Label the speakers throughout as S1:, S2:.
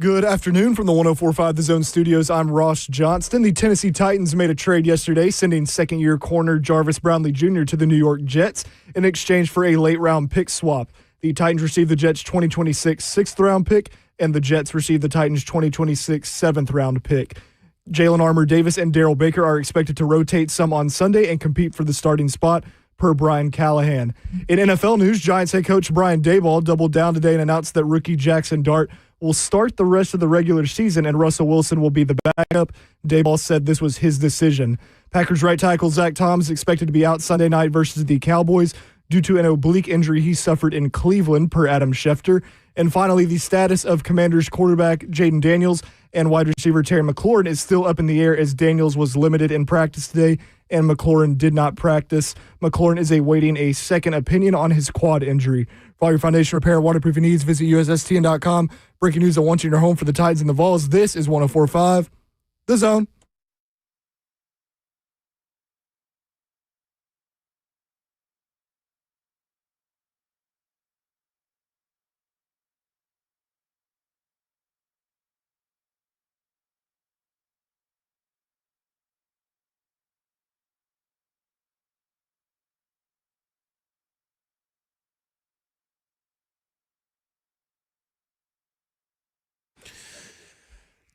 S1: Good afternoon from the 104.5 The Zone Studios. I'm Ross Johnston. The Tennessee Titans made a trade yesterday, sending second-year corner Jarvis Brownley Jr. to the New York Jets in exchange for a late-round pick swap. The Titans received the Jets' 2026 sixth-round pick, and the Jets received the Titans' 2026 seventh-round pick. Jalen Armour-Davis and Darrell Baker are expected to rotate some on Sunday and compete for the starting spot, per Brian Callahan. In NFL news, Giants head coach Brian Daboll doubled down today and announced that rookie Jackson Dart will start the rest of the regular season and Russell Wilson will be the backup. Daboll said this was his decision. Packers right tackle Zach Tom is expected to be out Sunday night versus the Cowboys due to an oblique injury he suffered in Cleveland, per Adam Schefter. And finally, the status of Commanders quarterback Jaden Daniels and wide receiver Terry McLaurin is still up in the air, as Daniels was limited in practice today and McLaurin did not practice. McLaurin is awaiting a second opinion on his quad injury. For all your foundation repair and waterproofing needs, visit USSTN.com. Breaking news I want you in your home for the Titans and the Vols. This is 104.5 The Zone.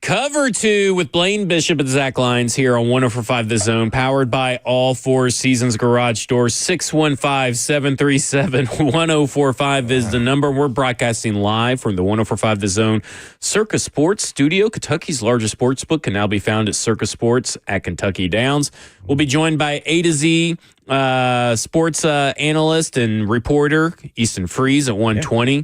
S2: Cover 2 with Blaine Bishop and Zach Lyons here on 104.5 The Zone, powered by All Four Seasons Garage Doors. 615-737-1045 is the number. We're broadcasting live from the 104.5 The Zone Circus Sports Studio. Kentucky's largest sports book can now be found at Circus Sports at Kentucky Downs. We'll be joined by A to Z sports analyst and reporter Easton Freeze at 1:20. Yeah.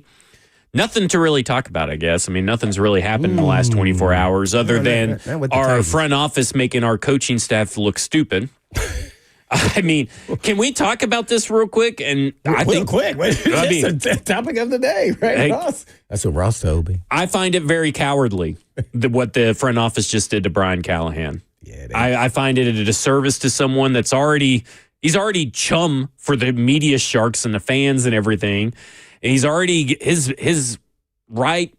S2: Nothing to really talk about, I guess. I mean, nothing's really happened in the last 24 hours other than our front office making our coaching staff look stupid. I mean, can we talk about this real quick? And I think
S3: quick. It's the topic of the day, right, Ross? That's what Ross told me.
S2: I find it very cowardly what the front office just did to Brian Callahan. Yeah, I find it a disservice to someone that's he's already chum for the media sharks and the fans and everything. He's already, his right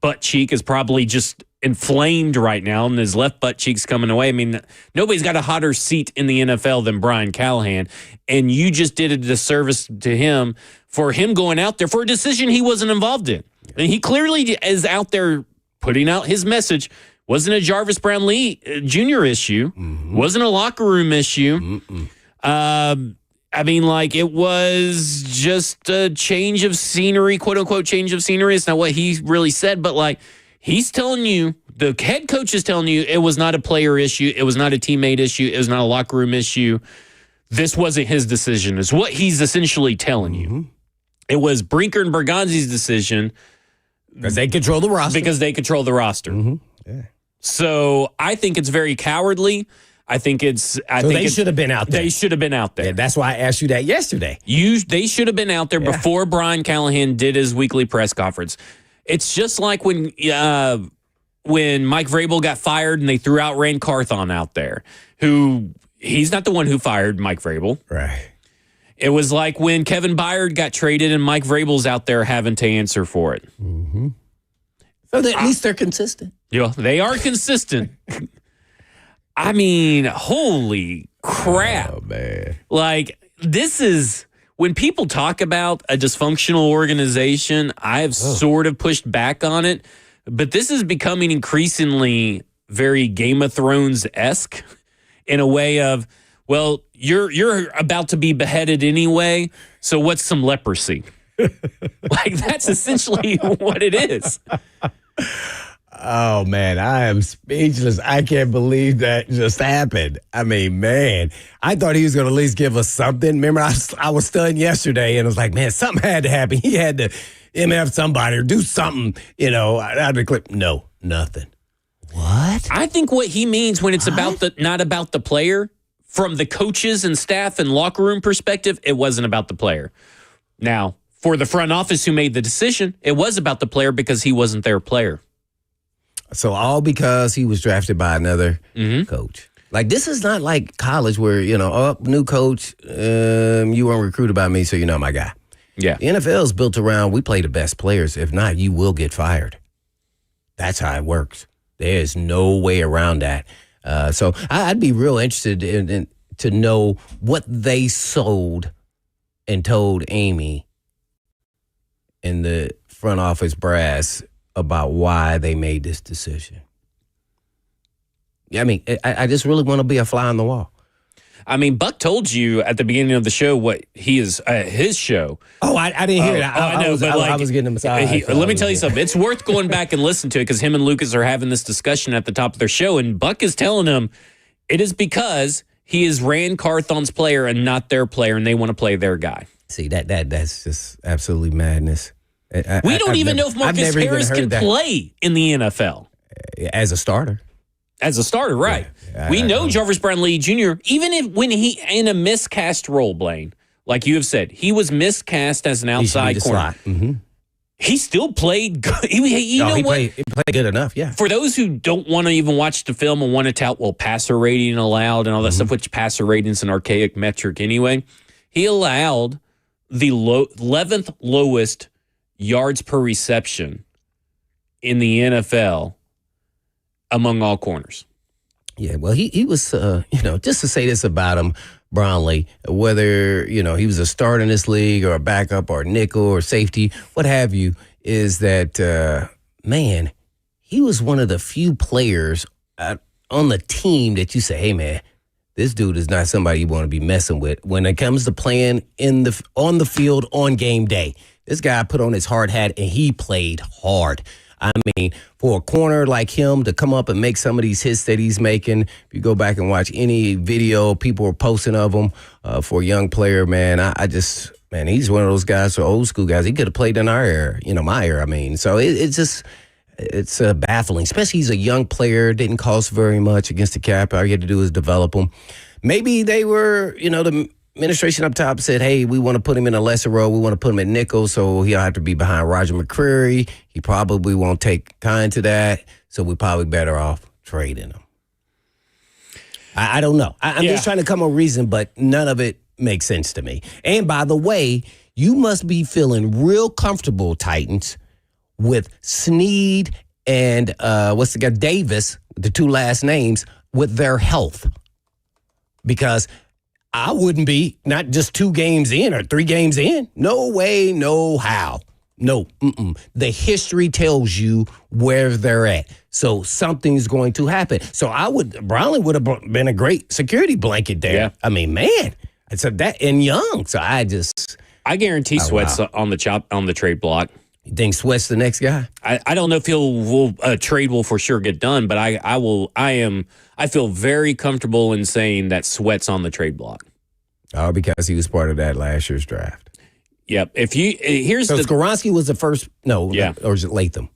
S2: butt cheek is probably just inflamed right now, and his left butt cheek's coming away. I mean, nobody's got a hotter seat in the NFL than Brian Callahan, and you just did a disservice to him for him going out there for a decision he wasn't involved in. And he clearly is out there putting out his message. Wasn't a Jarvis Brownley Jr. issue. Mm-hmm. Wasn't a locker room issue. I mean, like, it was just a change of scenery, quote-unquote change of scenery. It's not what he really said, but, like, he's telling you, the head coach is telling you it was not a player issue. It was not a teammate issue. It was not a locker room issue. This wasn't his decision, is what he's essentially telling you. Mm-hmm. It was Brinker and Bergonzi's decision.
S3: Because they control the roster.
S2: Mm-hmm. Yeah. So I think it's very cowardly. I think they should have been out there. They should have been out there.
S3: Yeah, that's why I asked you that yesterday.
S2: They should have been out there before Brian Callahan did his weekly press conference. It's just like when Mike Vrabel got fired and they threw out Rand Carthon out there, who he's not the one who fired Mike Vrabel.
S3: Right.
S2: It was like when Kevin Byard got traded and Mike Vrabel's out there having to answer for it.
S3: Mm-hmm. So at least they're consistent.
S2: Yeah, they are consistent. I mean, holy crap.
S3: Oh, man.
S2: Like, this is, when people talk about a dysfunctional organization, I have sort of pushed back on it, but this is becoming increasingly very Game of Thrones-esque in a way of, well, you're about to be beheaded anyway, so what's some leprosy? Like, that's essentially what it is.
S3: Oh, man, I am speechless. I can't believe that just happened. I mean, man, I thought he was going to at least give us something. Remember, I was studying yesterday, and I was like, man, something had to happen. He had to MF somebody or do something, out of the clip. No, nothing. What?
S2: I think what he means when it's not about the player, from the coaches and staff and locker room perspective, it wasn't about the player. Now, for the front office who made the decision, it was about the player because he wasn't their player.
S3: So all because he was drafted by another coach. Like, this is not like college where, new coach, you weren't recruited by me, so you're not my guy.
S2: Yeah.
S3: The NFL is built around, we play the best players. If not, you will get fired. That's how it works. There's no way around that. So I'd be real interested in to know what they sold and told Amy in the front office brass about why they made this decision. I mean, I just really want to be a fly on the wall.
S2: I mean, Buck told you at the beginning of the show what he is his show.
S3: Oh, I didn't hear that.
S2: I know, but
S3: I was getting him aside.
S2: Let me tell you something. It's worth going back and listen to it because him and Lucas are having this discussion at the top of their show, and Buck is telling him it is because he is Rand Carthon's player and not their player, and they want to play their guy.
S3: See, that's just absolutely madness.
S2: We don't even know if Marcus Harris can play in the NFL.
S3: As a starter.
S2: As a starter, right. Yeah, we know Jarvis Brownlee Jr., even when he in a miscast role, Blaine, like you have said, he was miscast as an outside corner. Mm-hmm. He still played good. He played good enough, yeah. For those who don't want to even watch the film and want to tout, passer rating allowed and all that stuff, which passer rating is an archaic metric anyway, he allowed the 11th lowest yards per reception in the NFL among all corners.
S3: Yeah, well, he was, just to say this about him, Brownley, whether, he was a starter in this league or a backup or a nickel or safety, what have you, is that, man, he was one of the few players on the team that you say, hey, man, this dude is not somebody you want to be messing with when it comes to playing on the field on game day. This guy put on his hard hat and he played hard. I mean, for a corner like him to come up and make some of these hits that he's making, if you go back and watch any video people are posting of him for a young player, man, he's one of those guys, old school guys. He could have played in our era, my era, I mean. So it's baffling, especially he's a young player, didn't cost very much against the cap. All you had to do is develop him. Maybe they were, the administration up top said, hey, we want to put him in a lesser role. We want to put him at nickel, so he'll have to be behind Roger McCreary. He probably won't take kind to that, so we're probably better off trading him. I don't know. I'm just trying to come up with a reason, but none of it makes sense to me. And by the way, you must be feeling real comfortable, Titans, with Snead and Davis, the two last names, with their health. Because I wouldn't be, not just 2 games in or 3 games in. No way, no how. No, the history tells you where they're at. So something's going to happen. So Brownley would have been a great security blanket there. Yeah. I mean, man, it's that and young. So
S2: I guarantee Sweat's on the trade block.
S3: You think Sweat's the next guy?
S2: I don't know if trade will for sure get done, but I feel very comfortable in saying that Sweat's on the trade block.
S3: Oh, because he was part of that last year's draft.
S2: Yep.
S3: Skoronski was the first. No. Yeah. Or is it Latham?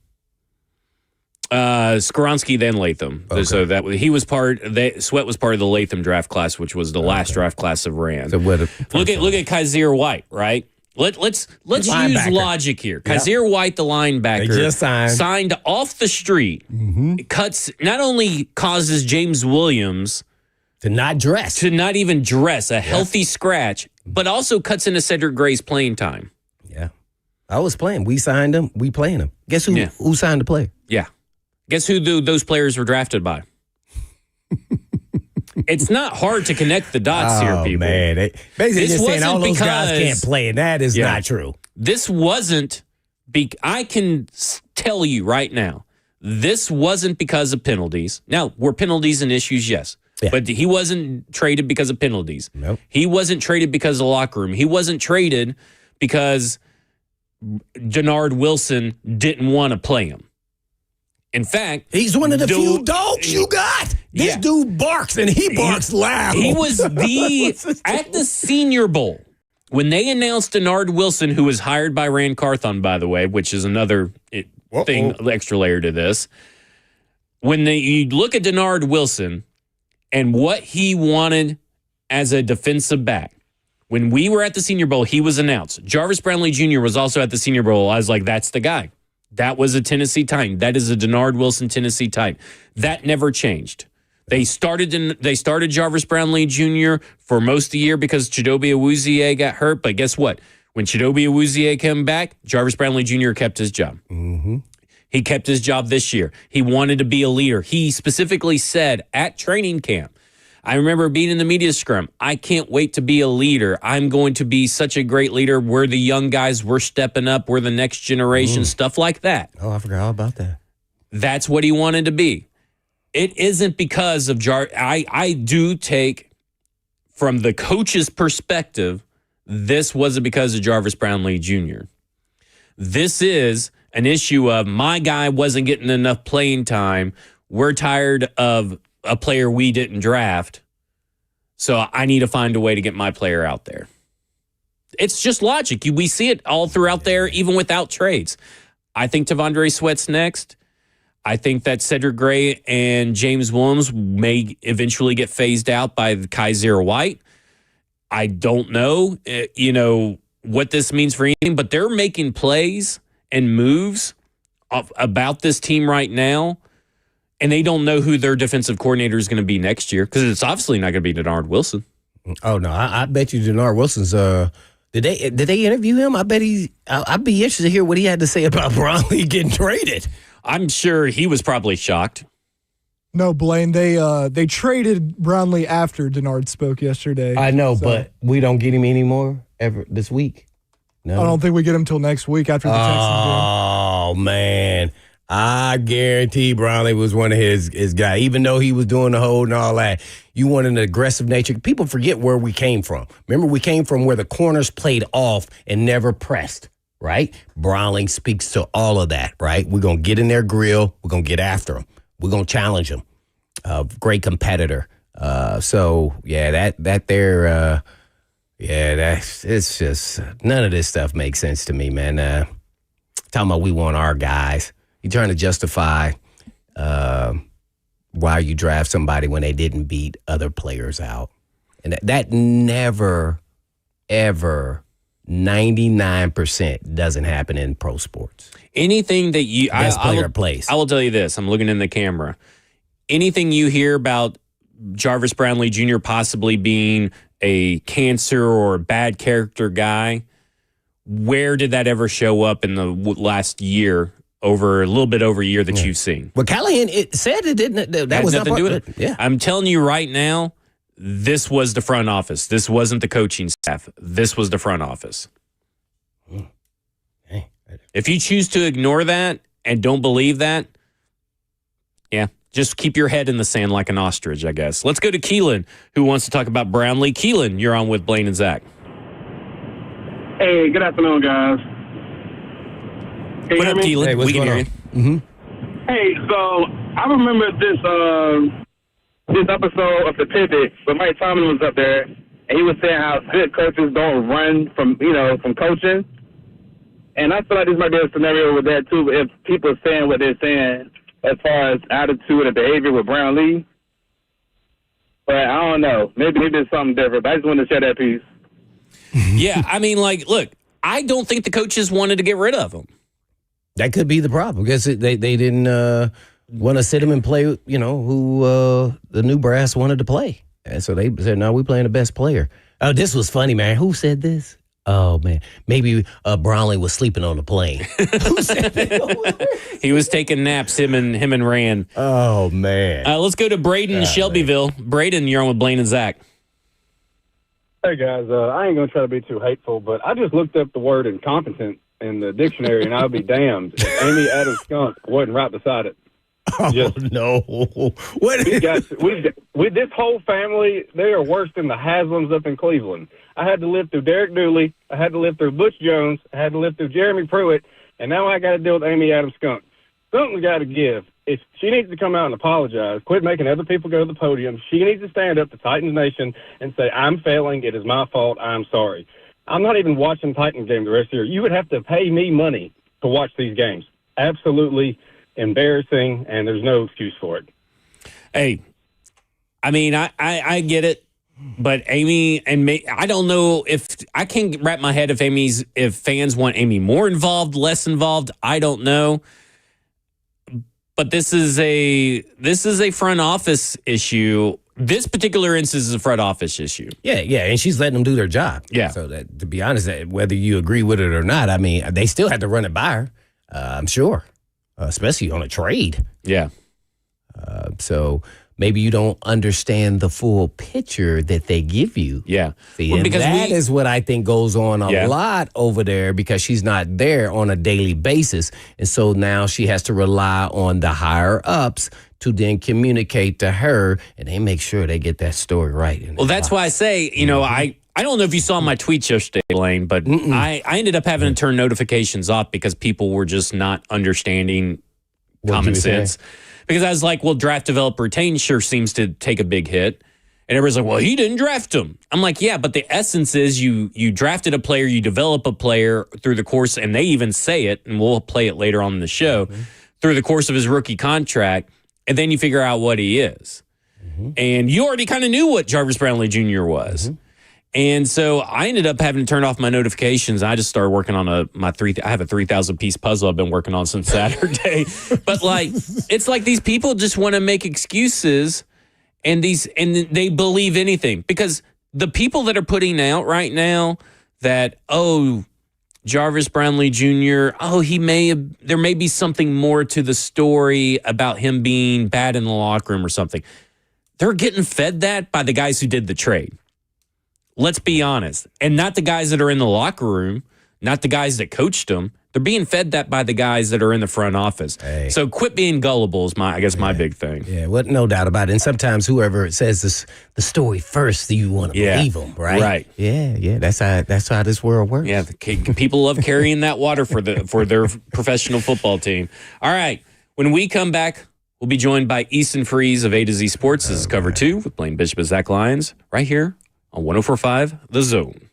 S2: Skoronski then Latham. Okay. So Sweat was part of the Latham draft class, which was the last draft class of Rand. So look at Kaiser White, right? Let's use logic here. Kaiser White, the linebacker,
S3: they just
S2: signed off the street. Mm-hmm. Not only causes James Williams
S3: to not
S2: even dress a healthy scratch, but also cuts into Cedric Gray's playing time.
S3: Yeah, I was playing. We signed him. We playing him. Guess who signed the player?
S2: Yeah, guess who those players were drafted by. It's not hard to connect the dots here, people.
S3: Man. Basically just saying all those guys can't play, and that is not true.
S2: This wasn't I can tell you right now, this wasn't because of penalties. Now, were penalties and issues? Yes. Yeah. But he wasn't traded because of penalties.
S3: Nope.
S2: He wasn't traded because of the locker room. He wasn't traded because Denard Wilson didn't want to play him. In fact,
S3: he's one of the few dogs you got. This dude barks, and he barks loud.
S2: He was at the Senior Bowl when they announced Denard Wilson, who was hired by Rand Carthon, by the way, which is another thing, extra layer to this. When you look at Denard Wilson and what he wanted as a defensive back, when we were at the Senior Bowl, he was announced. Jarvis Brownlee Jr. was also at the Senior Bowl. I was like, that's the guy. That was a Tennessee Titan. That is a Denard Wilson Tennessee Titan. That never changed. They started Jarvis Brownlee Jr. for most of the year because Chidobe Awuzie got hurt. But guess what? When Chidobe Awuzie came back, Jarvis Brownlee Jr. kept his job.
S3: Mm-hmm.
S2: He kept his job this year. He wanted to be a leader. He specifically said at training camp, I remember being in the media scrum, I can't wait to be a leader. I'm going to be such a great leader. We're the young guys. We're stepping up. We're the next generation, stuff like that.
S3: Oh, I forgot all about that.
S2: That's what he wanted to be. It isn't because of I do take, from the coach's perspective, this wasn't because of Jarvis Brownlee Jr. This is an issue of my guy wasn't getting enough playing time. We're tired of a player we didn't draft, so I need to find a way to get my player out there. It's just logic. We see it all throughout there, even without trades. I think Tavondre Sweat's next. I think that Cedric Gray and James Williams may eventually get phased out by Kaiser White. I don't know, what this means for anything, but they're making plays and moves about this team right now, and they don't know who their defensive coordinator is going to be next year because it's obviously not going to be Denard Wilson.
S3: Oh no, I bet you Denard Wilson's. Did they interview him? I bet I'd be interested to hear what he had to say about Brownley getting traded.
S2: I'm sure he was probably shocked.
S1: No, Blaine, they traded Brownlee after Denard spoke yesterday.
S3: I know, but we don't get him anymore ever this week. No,
S1: I don't think we get him till next week after the Texans game.
S3: Oh man, I guarantee Brownlee was one of his guys. Even though he was doing the hold and all that, you want an aggressive nature. People forget where we came from. Remember, we came from where the corners played off and never pressed. Right? Brownlee speaks to all of that. Right? We're gonna get in their grill. We're gonna get after him. We're going to challenge him. Great competitor. So, yeah, it's just, none of this stuff makes sense to me, man. Talking about we want our guys. You're trying to justify why you draft somebody when they didn't beat other players out. And that never, ever, 99% doesn't happen in pro sports.
S2: Anything that you
S3: best player plays.
S2: I will tell you this. I'm looking in the camera. Anything you hear about Jarvis Brownlee Jr. possibly being a cancer or a bad character guy, where did that ever show up in the last year, over a little bit over a year that you've seen?
S3: Well, Callahan said it didn't. That was
S2: nothing to do with it.
S3: Yeah,
S2: I'm telling you right now, this was the front office. This wasn't the coaching staff. This was the front office. If you choose to ignore that and don't believe that, yeah, just keep your head in the sand like an ostrich, I guess. Let's go to Keelan, who wants to talk about Brownlee. Keelan, you're on with Blaine and Zach.
S4: Hey, good afternoon, guys.
S2: What up, Keelan?
S3: Hey, we can hear you.
S4: Mm-hmm. Hey, so I remember this episode of The Pivot, but Mike Tomlin was up there, and he was saying how good coaches don't run from coaching. And I feel like this might be a scenario with that, too, if people are saying what they're saying as far as attitude and behavior with Brownlee. But I don't know. Maybe it's something different, but I just wanted to share that piece.
S2: Yeah, I mean, look, I don't think the coaches wanted to get rid of him.
S3: That could be the problem because they didn't want to sit him and play, who the new brass wanted to play. And so they said, no, we're playing the best player. Oh, this was funny, man. Who said this? Oh, man. Maybe Brownlee was sleeping on the plane. Who said that?
S2: He was taking naps, him and Rand.
S3: Oh, man.
S2: Let's go to Braden in Shelbyville. Man. Braden, you're on with Blaine and Zach.
S5: Hey, guys. I ain't going to try to be too hateful, but I just looked up the word incompetent in the dictionary, and I'll be damned if Amy Adams Skunk wasn't right beside it.
S3: Oh, no. What
S5: with this whole family, they are worse than the Haslams up in Cleveland. I had to live through Derek Dooley. I had to live through Butch Jones. I had to live through Jeremy Pruitt. And now I got to deal with Amy Adams Skunk. Something's got to give. She needs to come out and apologize. Quit making other people go to the podium. She needs to stand up to Titans Nation and say, I'm failing. It is my fault. I'm sorry. I'm not even watching Titans game the rest of the year. You would have to pay me money to watch these games. Absolutely embarrassing, and there's no excuse for it.
S2: Hey, I mean, I get it, but Amy and me, I don't know if I can't wrap my head if fans want Amy more involved, less involved. I don't know, but this is a front office issue. This particular instance is a front office issue.
S3: Yeah, and she's letting them do their job.
S2: Yeah.
S3: So that, to be honest, whether you agree with it or not, I mean, they still had to run it by her. I'm sure. especially on a trade.
S2: Yeah.
S3: So maybe you don't understand the full picture that they give you.
S2: Yeah.
S3: See,
S2: Well,
S3: and
S2: because
S3: that is what I think goes on a lot over there because she's not there on a daily basis. And so now she has to rely on the higher ups to then communicate to her, and they make sure they get that story right.
S2: Well, that's why I say, I don't know if you saw my tweets yesterday, Blaine, but I ended up having to turn notifications off because people were just not understanding common sense. Because I was like, well, draft, develop, retain sure seems to take a big hit. And everybody's like, well, he didn't draft him. I'm like, yeah, but the essence is you drafted a player, you develop a player through the course, and they even say it, and we'll play it later on in the show, through the course of his rookie contract, and then you figure out what he is. And you already kind of knew what Jarvis Brownley Jr. was. And so I ended up having to turn off my notifications. I just started working on I have a 3,000 piece puzzle I've been working on since Saturday. But it's like these people just want to make excuses and they believe anything because the people that are putting out right now that, Jarvis Brownley Jr., there may be something more to the story about him being bad in the locker room or something. They're getting fed that by the guys who did the trade. Let's be honest. And not the guys that are in the locker room, not the guys that coached them. They're being fed that by the guys that are in the front office. Hey. So quit being gullible is my big thing.
S3: Yeah, well, no doubt about it. And sometimes whoever says the story first, you want to believe them, right?
S2: Right.
S3: Yeah. That's how this world works.
S2: Yeah, people love carrying that water for their professional football team. All right, when we come back, we'll be joined by Easton Freeze of A to Z Sports. This is Cover 2 with Blaine Bishop and Zach Lyons right here on 104.5 The Zone.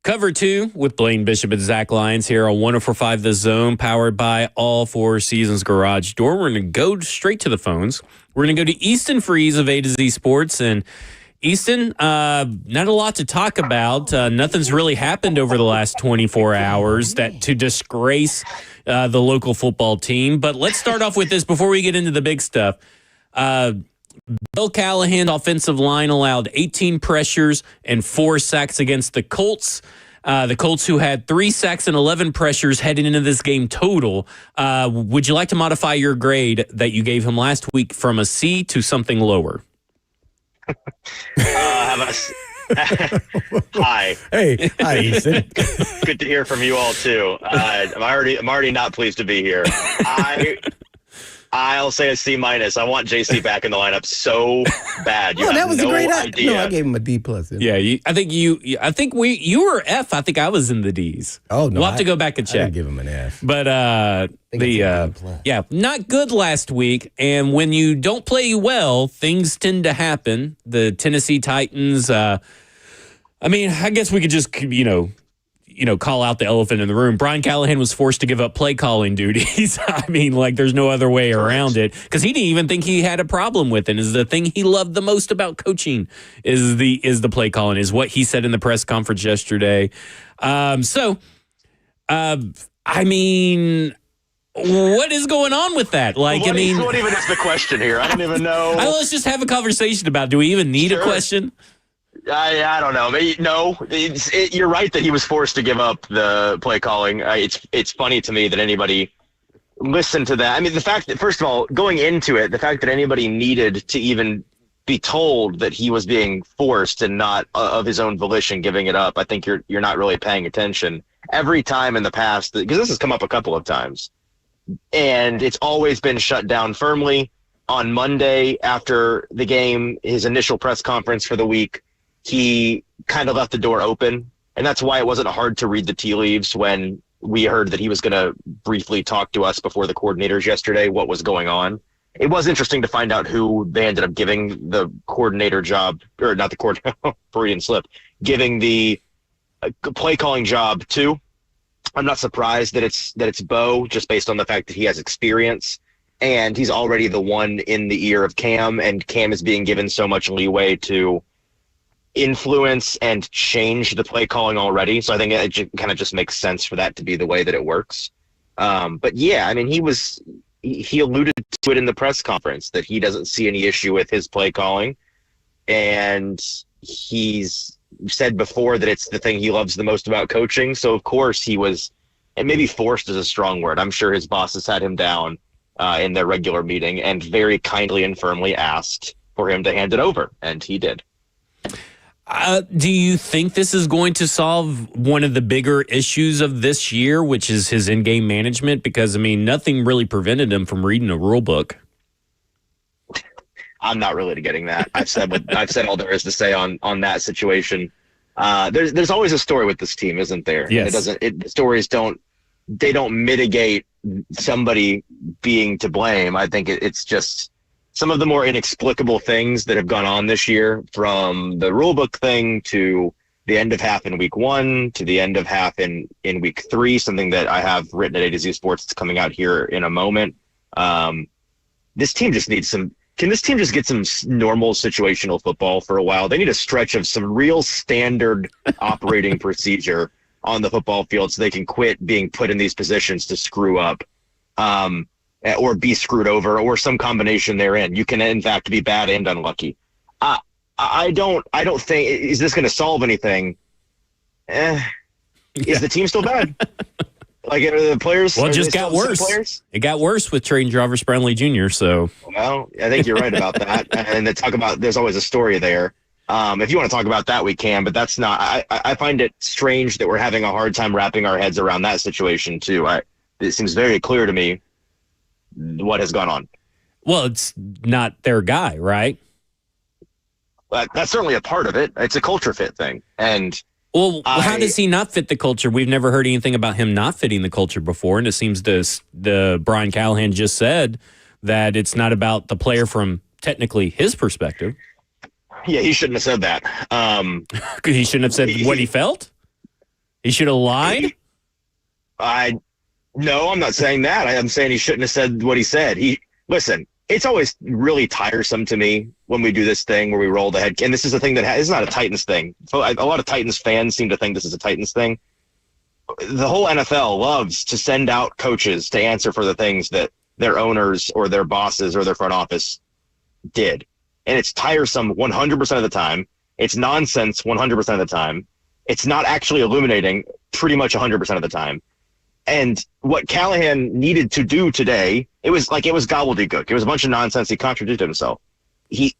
S2: Cover 2 with Blaine Bishop and Zach Lyons here on 104.5 The Zone, powered by All Four Seasons Garage Door. We're going to go straight to the phones. We're going to go to Easton Freeze of A to Z Sports. And Easton, not a lot to talk about. Nothing's really happened over the last 24 hours to disgrace the local football team. But let's start off with this before we get into the big stuff. Bill Callahan's offensive line allowed 18 pressures and 4 sacks against the Colts. The Colts, who had 3 sacks and 11 pressures heading into this game total. Would you like to modify your grade that you gave him last week from a C to something lower?
S6: Hi.
S3: Hey, hi, Ethan.
S6: Good to hear from you all too. I'm already not pleased to be here. I'll say a C-. I want JC back in the lineup so bad. You have
S3: that was
S6: no
S3: a great
S6: idea.
S3: No, I gave him a D+.
S2: Yeah, I think you were F. I think I was in the D's.
S3: Oh no,
S2: we'll have to go back and
S3: I
S2: check.
S3: didn't give him an F.
S2: But not good last week. And when you don't play well, things tend to happen. The Tennessee Titans. I guess we could just call out the elephant in the room. Brian Callahan was forced to give up play calling duties. There's no other way around it, because he didn't even think he had a problem with it. Is the thing he loved the most about coaching is the play calling, is what he said in the press conference yesterday. What is going on with that?
S6: What even is the question here? I don't even know.
S2: Let's just have a conversation about it. Do we even need a question?
S6: I don't know. No, you're right that he was forced to give up the play calling. It's funny to me that anybody listened to that. I mean, the fact that, first of all, going into it, the fact that anybody needed to even be told that he was being forced and not of his own volition giving it up, I think you're not really paying attention. Every time in the past, because this has come up a couple of times, and it's always been shut down firmly. On Monday after the game, his initial press conference for the week, he kind of left the door open, and that's why it wasn't hard to read the tea leaves when we heard that he was going to briefly talk to us before the coordinators yesterday what was going on. It was interesting to find out who they ended up giving the coordinator job, or not the coordinator, Freudian slip, giving the play calling job to. I'm not surprised that it's Bo, just based on the fact that he has experience, and he's already the one in the ear of Cam, and Cam is being given so much leeway to influence and change the play calling already. So I think it kind of just makes sense for that to be the way that it works. But yeah, I mean, he alluded to it in the press conference that he doesn't see any issue with his play calling. And he's said before that it's the thing he loves the most about coaching. So of course he was, and maybe forced is a strong word. I'm sure his bosses had him down in their regular meeting and very kindly and firmly asked for him to hand it over. And he did.
S2: Do you think this is going to solve one of the bigger issues of this year, which is his in-game management? Because, nothing really prevented him from reading a rule book.
S6: I'm not really getting that. I've said all there is to say on that situation. There's always a story with this team, isn't there?
S2: Yes.
S6: Stories don't mitigate somebody being to blame. I think it's just some of the more inexplicable things that have gone on this year, from the rule book thing to the end of half in week 1 to the end of half in week 3, something that I have written at A to Z Sports. It's coming out here in a moment. This team just needs can this team just get some normal situational football for a while? They need a stretch of some real standard operating procedure on the football field so they can quit being put in these positions to screw up. Or be screwed over, or some combination therein. You can, in fact, be bad and unlucky. I don't think, is this going to solve anything? Is the team still bad? Like, are the players?
S2: Well, it just got worse. It got worse with trading Jarvis Brownley Jr. So,
S6: well, I think you're right about that. And they talk about, there's always a story there. If you want to talk about that, we can, but that's not. I find it strange that we're having a hard time wrapping our heads around that situation too. It seems very clear to me what has gone on.
S2: Well, it's not their guy, right?
S6: That's certainly a part of it. It's a culture fit thing. And
S2: how does he not fit the culture? We've never heard anything about him not fitting the culture before, and it seems the Brian Callahan just said that it's not about the player from technically his perspective.
S6: Yeah, he shouldn't have said that.
S2: He shouldn't have said what he felt? He should have lied?
S6: No, I'm not saying that. I'm saying he shouldn't have said what he said. Listen, it's always really tiresome to me when we do this thing where we roll the head. And this is a thing that is not a Titans thing. A lot of Titans fans seem to think this is a Titans thing. The whole NFL loves to send out coaches to answer for the things that their owners or their bosses or their front office did. And it's tiresome 100% of the time. It's nonsense 100% of the time. It's not actually illuminating pretty much 100% of the time. And what Callahan needed to do today, it was gobbledygook. It was a bunch of nonsense. He contradicted himself. He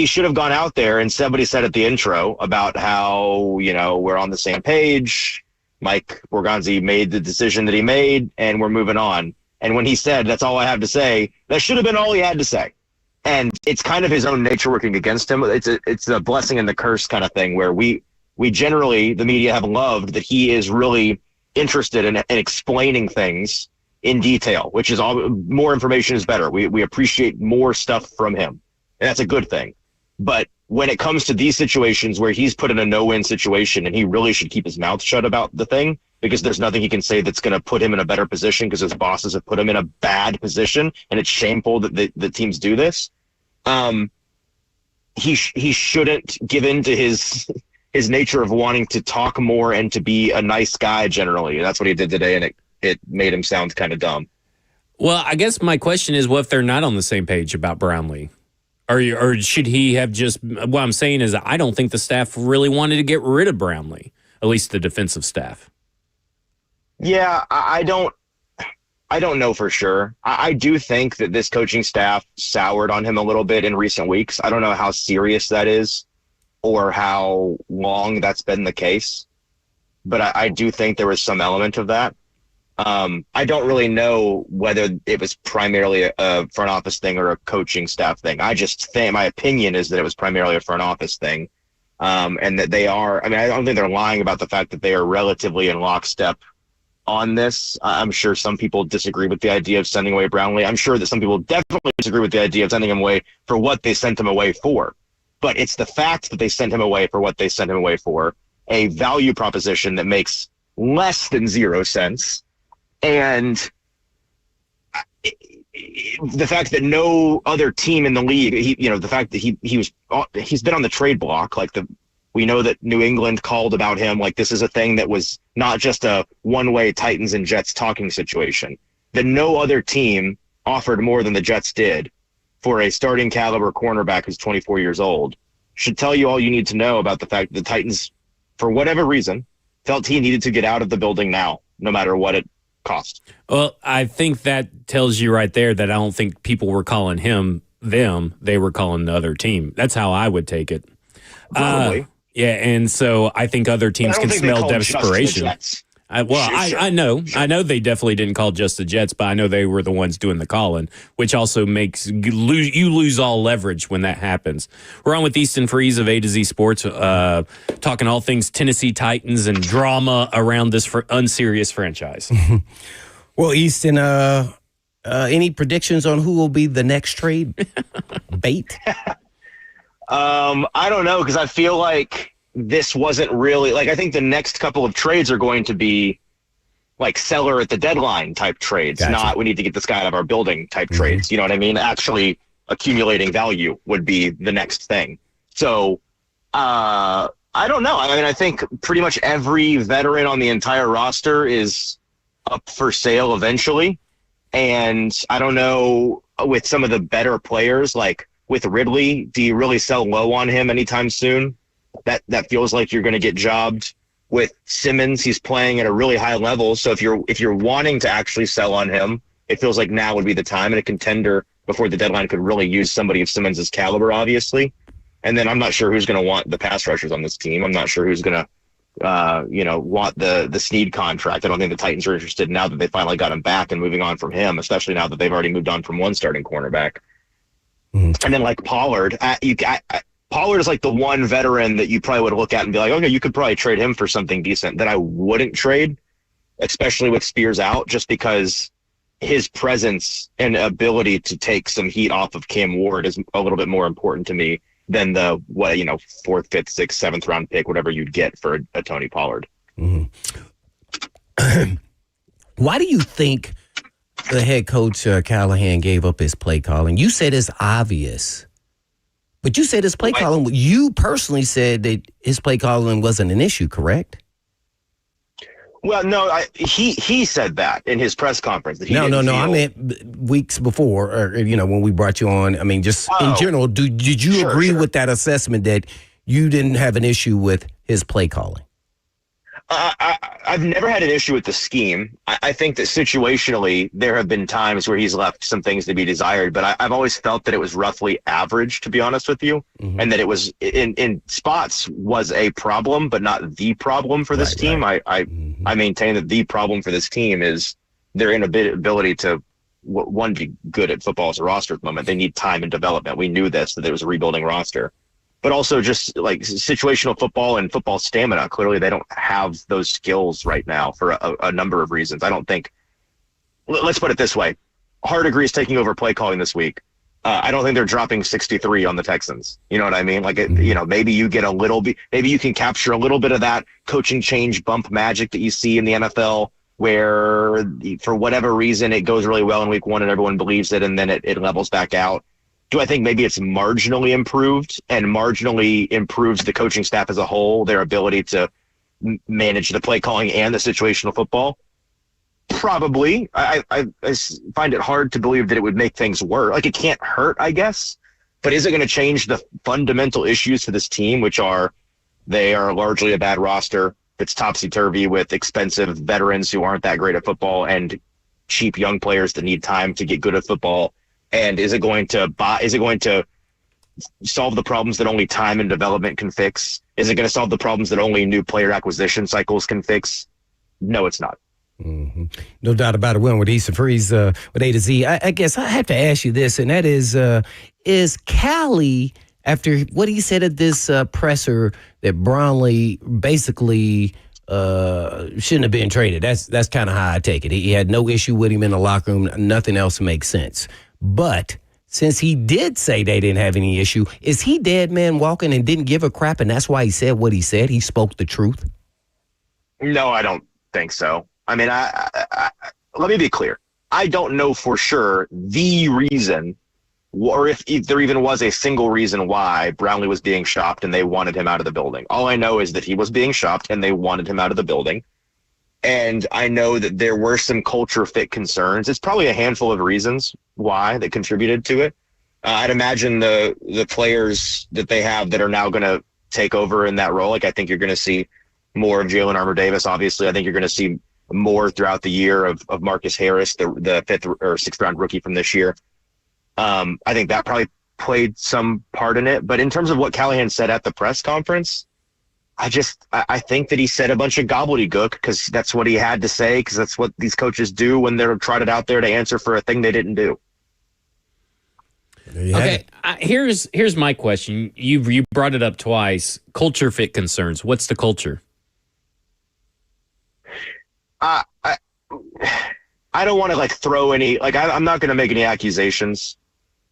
S6: should have gone out there and said what he said at the intro about how, we're on the same page. Mike Borgonzi made the decision that he made, and we're moving on. And when he said, that's all I have to say, that should have been all he had to say. And it's kind of his own nature working against him. It's a blessing and the curse kind of thing where we generally, the media, have loved that he is really interested in explaining things in detail, which is more information is better. We appreciate more stuff from him, and that's a good thing. But when it comes to these situations where he's put in a no-win situation and he really should keep his mouth shut about the thing because there's nothing he can say that's going to put him in a better position because his bosses have put him in a bad position, and it's shameful that the teams do this. He shouldn't give in to his nature of wanting to talk more and to be a nice guy generally. That's what he did today, and it made him sound kind of dumb.
S2: Well, I guess my question is, what if they're not on the same page about Brownlee? Or should he have just – what I'm saying is I don't think the staff really wanted to get rid of Brownlee, at least the defensive staff.
S6: Yeah, I don't know for sure. I do think that this coaching staff soured on him a little bit in recent weeks. I don't know how serious that is or how long that's been the case, but I do think there was some element of that. I don't really know whether it was primarily a front office thing or a coaching staff thing. I just think my opinion is that it was primarily a front office thing, and that they are. I mean, I don't think they're lying about the fact that they are relatively in lockstep on this. I'm sure some people disagree with the idea of sending away Brownlee. I'm sure that some people definitely disagree with the idea of sending him away for what they sent him away for. But it's the fact that they sent him away for what they sent him away for, a value proposition that makes less than 0 cents. And the fact that no other team in the league, the fact that he's been on the trade block, we know that New England called about him. Like, this is a thing that was not just a one-way Titans and Jets talking situation. That no other team offered more than the Jets did for a starting caliber cornerback who's 24 years old should tell you all you need to know about the fact that the Titans, for whatever reason, felt he needed to get out of the building now, no matter what it cost.
S2: Well, I think that tells you right there that I don't think people were calling him them. They were calling the other team. That's how I would take it.
S6: Probably.
S2: Yeah, and so I think other teams can smell desperation. I know they definitely didn't call just the Jets, but I know they were the ones doing the calling, which also makes you lose all leverage when that happens. We're on with Easton Freeze of A to Z Sports, talking all things Tennessee Titans and drama around this unserious franchise.
S3: Well, Easton, any predictions on who will be the next trade bait?
S6: I don't know, because I feel like this wasn't really I think the next couple of trades are going to be like seller at the deadline type trades,
S3: Gotcha.
S6: Not we need to get this guy out of our building type trades. You know what I mean? Actually accumulating value would be the next thing. So I don't know. I mean, I think pretty much every veteran on the entire roster is up for sale eventually. And I don't know, with some of the better players, like with Ridley, do you really sell low on him anytime soon? That feels like you're going to get jobbed. With Simmons, he's playing at a really high level. So if you're wanting to actually sell on him, it feels like now would be the time. And a contender before the deadline could really use somebody of Simmons' caliber, obviously. And then I'm not sure who's going to want the pass rushers on this team. I'm not sure who's going to want the Snead contract. I don't think the Titans are interested now that they finally got him back and moving on from him, especially now that they've already moved on from one starting cornerback. And then like Pollard, Pollard is like the one veteran that you probably would look at and be like, okay, you could probably trade him for something decent. That I wouldn't trade, especially with Spears out, just because his presence and ability to take some heat off of Cam Ward is a little bit more important to me than the 4th, 5th, 6th, 7th round pick, whatever you'd get for a Tony Pollard.
S3: Why do you think the head coach Callahan gave up his play calling? You said it's obvious, but you said his play calling. You personally said that his play calling wasn't an issue, correct?
S6: Well, no, he said that in his press conference. That
S3: No. I meant weeks before, or when we brought you on. I mean, just in general, did you agree with that assessment that you didn't have an issue with his play calling?
S6: I've never had an issue with the scheme. I think that situationally there have been times where he's left some things to be desired, but I've always felt that it was roughly average, to be honest with you, and that it was in spots was a problem, but not the problem for this team. Right. I maintain that the problem for this team is their inability to one, be good at football as a roster at the moment. They need time and development. We knew this, that there was a rebuilding roster. But also just like situational football and football stamina. Clearly, they don't have those skills right now for a number of reasons. I don't think. Let's put it this way: Hard agrees taking over play calling this week. I don't think they're dropping 63 on the Texans. You know what I mean? Like, maybe you get a little bit. Maybe you can capture a little bit of that coaching change bump magic that you see in the NFL, where for whatever reason it goes really well in week one and everyone believes it, and then it levels back out. Do I think maybe it's marginally improved and marginally improves the coaching staff as a whole, their ability to manage the play calling and the situational football? Probably. I find it hard to believe that it would make things worse. Like, it can't hurt, I guess. But is it going to change the fundamental issues for this team, which are they are largely a bad roster that's topsy-turvy with expensive veterans who aren't that great at football and cheap young players that need time to get good at football? And is it going to solve the problems that only time and development can fix? Is it going to solve the problems that only new player acquisition cycles can fix? No, it's not.
S3: Mm-hmm. No doubt about it. We're with Easton Freeze with A to Z. I guess I have to ask you this, and that is Callie, after what he said at this presser, that Brownley basically shouldn't have been traded. That's kind of how I take it. He had no issue with him in the locker room. Nothing else makes sense. But since he did say they didn't have any issue, is he dead man walking and didn't give a crap, and that's why he said what he said? He spoke the truth?
S6: No, I don't think so. I mean, let me be clear. I don't know for sure the reason, or if there even was a single reason why Brownley was being shopped and they wanted him out of the building. All I know is that he was being shopped and they wanted him out of the building. And I know that there were some culture fit concerns. It's probably a handful of reasons why that contributed to it. I'd imagine the players that they have that are now going to take over in that role. Like, I think you're going to see more of Jalen Armour-Davis. Obviously, I think you're going to see more throughout the year of Marcus Harris, the fifth or sixth round rookie from this year. I think that probably played some part in it. But in terms of what Callahan said at the press conference, I think that he said a bunch of gobbledygook because that's what he had to say, because that's what these coaches do when they're trotted out there to answer for a thing they didn't do.
S2: Okay, here's my question. You brought it up twice. Culture fit concerns. What's the culture?
S6: I don't want to throw any I'm not going to make any accusations,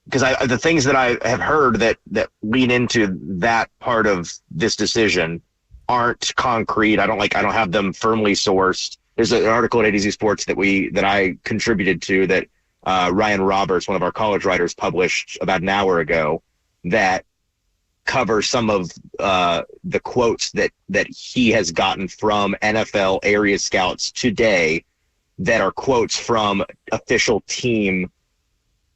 S6: because the things that I have heard that lean into that part of this decision aren't concrete. I don't have them firmly sourced. There's an article at A to Z Sports that I contributed to that Ryan Roberts, one of our college writers, published about an hour ago that cover some of the quotes that he has gotten from NFL area scouts today that are quotes from official team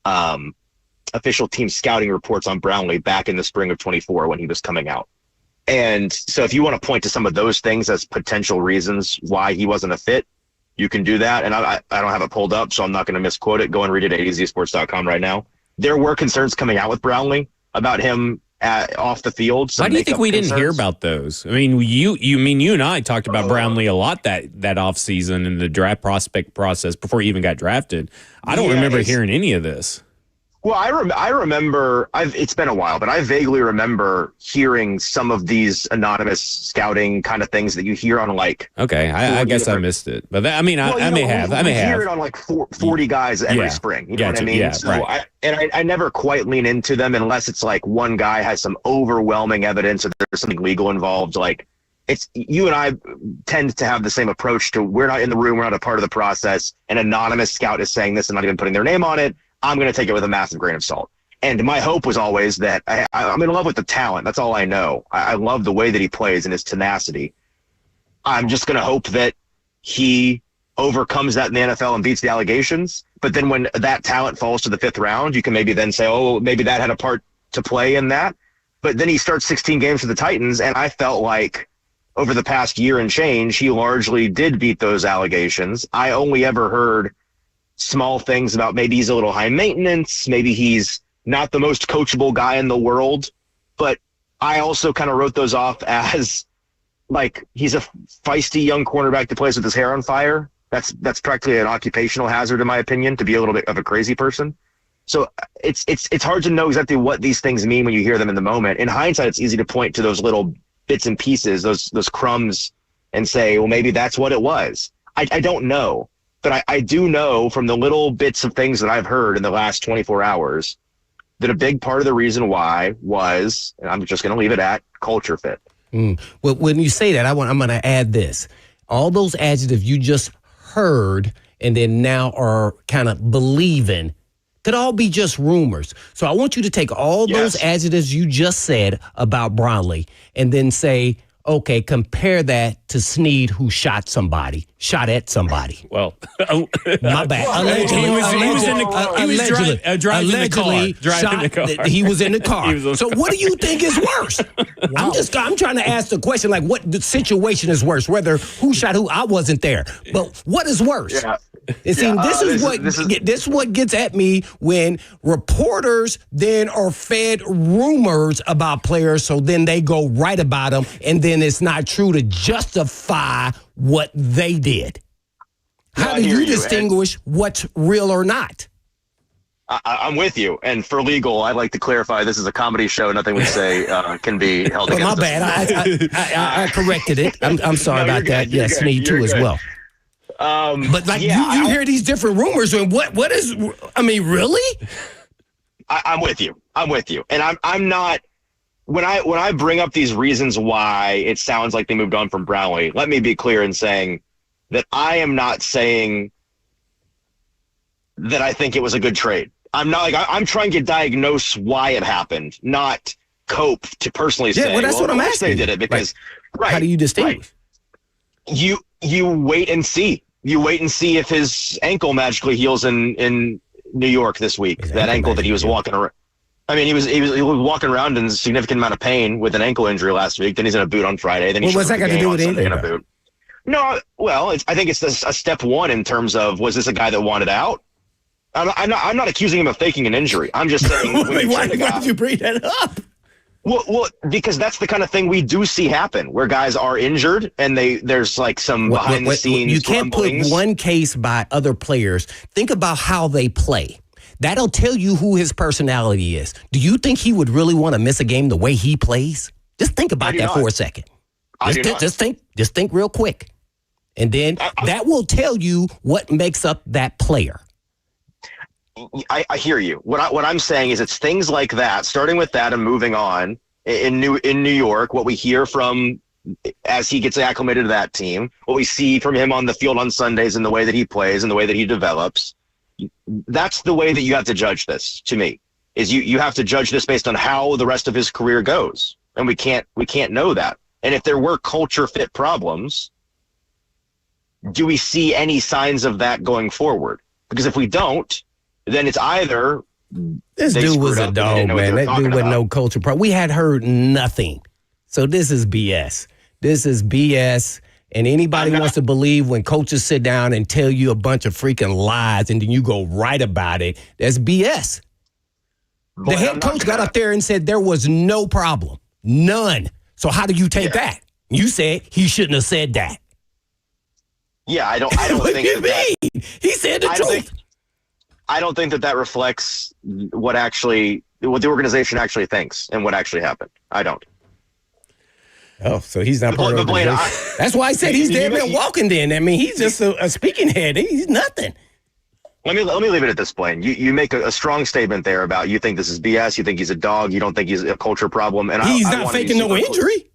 S6: scouting reports on Brownley back in the spring of 24 when he was coming out. And so if you want to point to some of those things as potential reasons why he wasn't a fit, you can do that. And I don't have it pulled up, so I'm not going to misquote it. Go and read it at azsports.com right now. There were concerns coming out with Brownley about him off the field.
S2: Why do you think we didn't hear about those? I mean, you and I talked about Brownley a lot that offseason in the draft prospect process before he even got drafted. I don't remember hearing any of this.
S6: Well, I remember, it's been a while, but I vaguely remember hearing some of these anonymous scouting kind of things that you hear on
S2: Okay, I guess I missed it. But I may have.
S6: You hear it on 40 guys every spring. You know what I mean?
S2: Yeah,
S6: so
S2: right.
S6: I never quite lean into them unless it's one guy has some overwhelming evidence or there's something legal involved. it's you and I tend to have the same approach to we're not in the room, we're not a part of the process. An anonymous scout is saying this and not even putting their name on it. I'm going to take it with a massive grain of salt. And my hope was always that I'm in love with the talent. That's all I know. I love the way that he plays and his tenacity. I'm just going to hope that he overcomes that in the NFL and beats the allegations. But then when that talent falls to the 5th round, you can maybe then say, oh, maybe that had a part to play in that. But then he starts 16 games for the Titans, and I felt like over the past year and change, he largely did beat those allegations. I only ever heard small things about maybe he's a little high maintenance, maybe he's not the most coachable guy in the world, but I also kind of wrote those off as like he's a feisty young cornerback that plays with his hair on fire. That's practically an occupational hazard, in my opinion, to be a little bit of a crazy person. So it's hard to know exactly what these things mean when you hear them in the moment. In hindsight, it's easy to point to those little bits and pieces, those crumbs, and say, well, maybe that's what it was. I don't know, but I do know from the little bits of things that I've heard in the last 24 hours that a big part of the reason why was, and I'm just going to leave it at, culture fit.
S3: Well, when you say that, I'm going to add this. All those adjectives you just heard and then now are kind of believing could all be just rumors. So I want you to take all those adjectives you just said about Brownley and then say, okay, compare that to Snead, who shot at somebody.
S2: Well,
S3: my bad. Allegedly, he was in the car. So what do you think is worse? Wow. I'm trying to ask the question, like, what the situation is worse, whether who shot who. I wasn't there, but what is worse?
S6: Yeah.
S3: And see, this is what gets at me when reporters then are fed rumors about players, so then they go write about them, and then it's not true to justify what they did. How do you distinguish what's real or not?
S6: I'm with you. And for legal, I'd like to clarify this is a comedy show. Nothing we say can be held against us.
S3: My bad. I corrected it. I'm sorry about that. Yes, me too as well. But like you hear these different rumors, and what is? I mean, really?
S6: I'm with you. And I'm not. When I bring up these reasons why it sounds like they moved on from Brownley, let me be clear in saying that I am not saying that I think it was a good trade. I'm not like I'm trying to diagnose why it happened, not cope to personally say.
S3: Yeah, well, that's what I'm asking.
S6: They did it because
S3: how do you distinguish?
S6: Right. You wait and see. You wait and see if his ankle magically heals in New York this week. That ankle that he was walking around. I mean, he was walking around in a significant amount of pain with an ankle injury last week. Then he's in a boot on Friday. Then
S3: what's that got to do with anything?
S6: In a boot. No, well, I think it's a step one in terms of, was this a guy that wanted out? I'm not accusing him of faking an injury. I'm just saying.
S3: Why did you bring that up?
S6: Well, because that's the kind of thing we do see happen, where guys are injured and there's like some behind the scenes.
S3: You can't
S6: rumblings.
S3: Put one case by other players. Think about how they play. That'll tell you who his personality is. Do you think he would really want to miss a game the way he plays? Just think about that for a second. Just think real quick. And then that will tell you what makes up that player.
S6: I hear you. What I'm saying is it's things like that, starting with that and moving on in New York, what we hear from as he gets acclimated to that team, what we see from him on the field on Sundays and the way that he plays and the way that he develops. That's the way that you have to judge this, to me, is you have to judge this based on how the rest of his career goes. And we can't know that. And if there were culture fit problems, do we see any signs of that going forward? Because if we don't, then it's either
S3: this dude was a dog, man. That dude with no culture problem. We had heard nothing. So this is BS. This is BS. And anybody wants to believe when coaches sit down and tell you a bunch of freaking lies and then you go write about it, that's BS. The head coach got up there and said there was no problem. None. So how do you take that? You said he shouldn't have said that.
S6: Yeah, I don't
S3: what
S6: think
S3: do you mean? He said the truth.
S6: I don't think that reflects what the organization actually thinks and what actually happened. I don't.
S3: Oh, so he's not part of the organization. That's why I said he's dead man walking then. I mean, he's just a speaking head. He's nothing.
S6: Let me leave it at this, Blaine. You make a strong statement there about you think this is BS. You think he's a dog. You don't think he's a culture problem. And
S3: he's not faking no injury.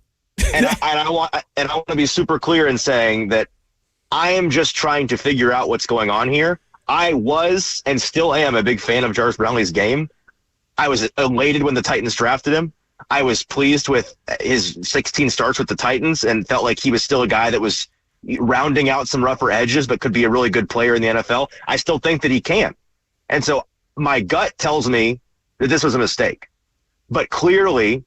S6: I want to be super clear in saying that I am just trying to figure out what's going on here. I was and still am a big fan of Jarvis Brownley's game. I was elated when the Titans drafted him. I was pleased with his 16 starts with the Titans and felt like he was still a guy that was rounding out some rougher edges but could be a really good player in the NFL. I still think that he can. And so my gut tells me that this was a mistake. But clearly,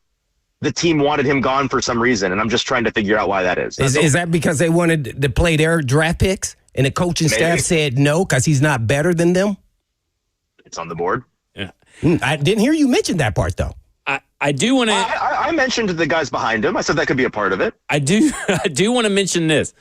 S6: the team wanted him gone for some reason, and I'm just trying to figure out why that is.
S3: Is that because they wanted to play their draft picks and the coaching staff said no because he's not better than them?
S6: It's on the board.
S2: Yeah.
S3: I didn't hear you mention that part, though.
S2: I do want to.
S6: I mentioned the guys behind him. I said that could be a part of it.
S2: I do want to mention this.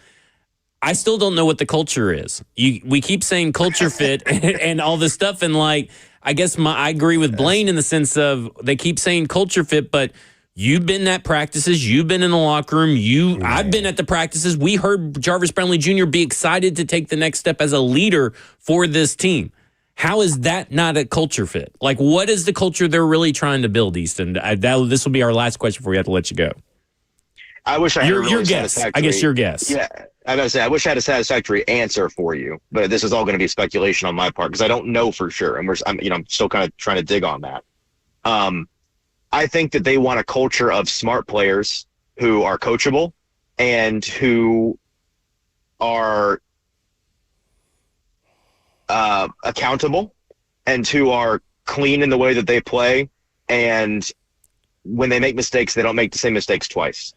S2: I still don't know what the culture is. We keep saying culture fit and all this stuff, and like I guess I agree with Blaine in the sense of they keep saying culture fit, but you've been at practices, you've been in the locker room, I've been at the practices. We heard Jarvis Brownley Jr. be excited to take the next step as a leader for this team. How is that not a culture fit? Like, what is the culture they're really trying to build, Easton? This will be our last question before we have to let you go.
S6: I wish I had
S2: your guess. I guess your guess.
S6: Yeah, I was gonna say I wish I had a satisfactory answer for you, but this is all going to be speculation on my part because I don't know for sure, and I'm still kind of trying to dig on that. I think that they want a culture of smart players who are coachable and who are accountable and who are clean in the way that they play. And when they make mistakes, they don't make the same mistakes twice.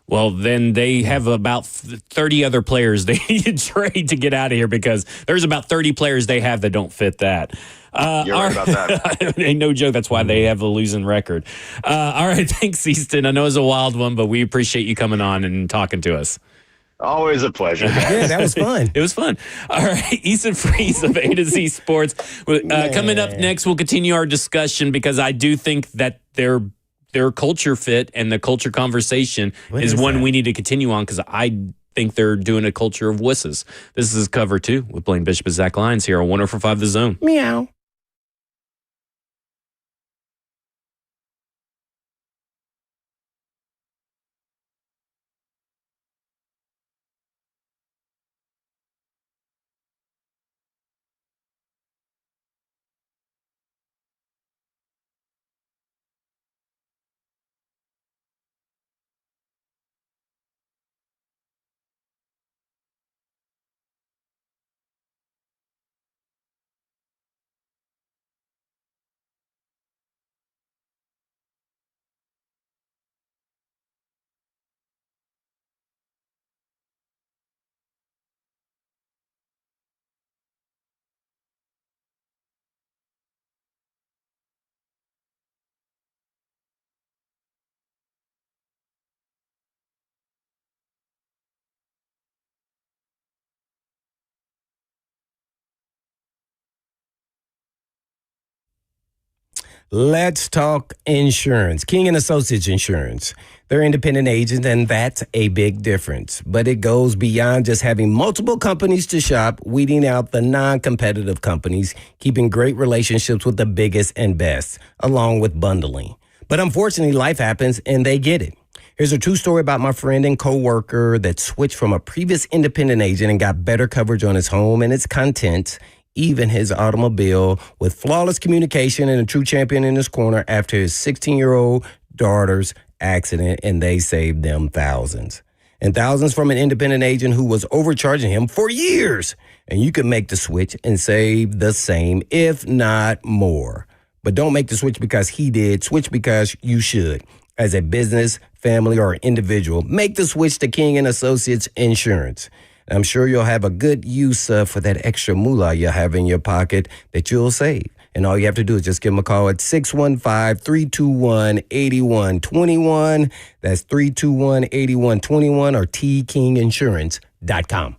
S2: Well, then they have about 30 other players they need to trade to get out of here because there's about 30 players they have that don't fit that.
S6: You're right about that.
S2: Ain't no joke. That's why they have a losing record. All right. Thanks, Easton. I know it's a wild one, but we appreciate you coming on and talking to us.
S6: Always a pleasure.
S3: Yeah, that was fun.
S2: It was fun. All right. Easton Freeze of A to Z Sports. Coming up next, we'll continue our discussion because I do think that their culture fit and the culture conversation is one we need to continue on because I think they're doing a culture of wusses. This is Cover 2 with Blaine Bishop and Zach Lyons here on 104.5 The Zone.
S3: Meow. Let's talk insurance. King and Associates Insurance. They're independent agents, and that's a big difference. But it goes beyond just having multiple companies to shop, weeding out the non-competitive companies, keeping great relationships with the biggest and best, along with bundling. But unfortunately, life happens, and they get it. Here's a true story about my friend and coworker that switched from a previous independent agent and got better coverage on his home and its contents, even his automobile, with flawless communication and a true champion in his corner after his 16-year-old daughter's accident, and they saved them thousands. And thousands from an independent agent who was overcharging him for years. And you can make the switch and save the same, if not more. But don't make the switch because he did. Switch because you should. As a business, family, or individual, make the switch to King and Associates Insurance. I'm sure you'll have a good use for that extra moolah you have in your pocket that you'll save. And all you have to do is just give them a call at 615-321-8121. That's 321-8121 or tkinginsurance.com.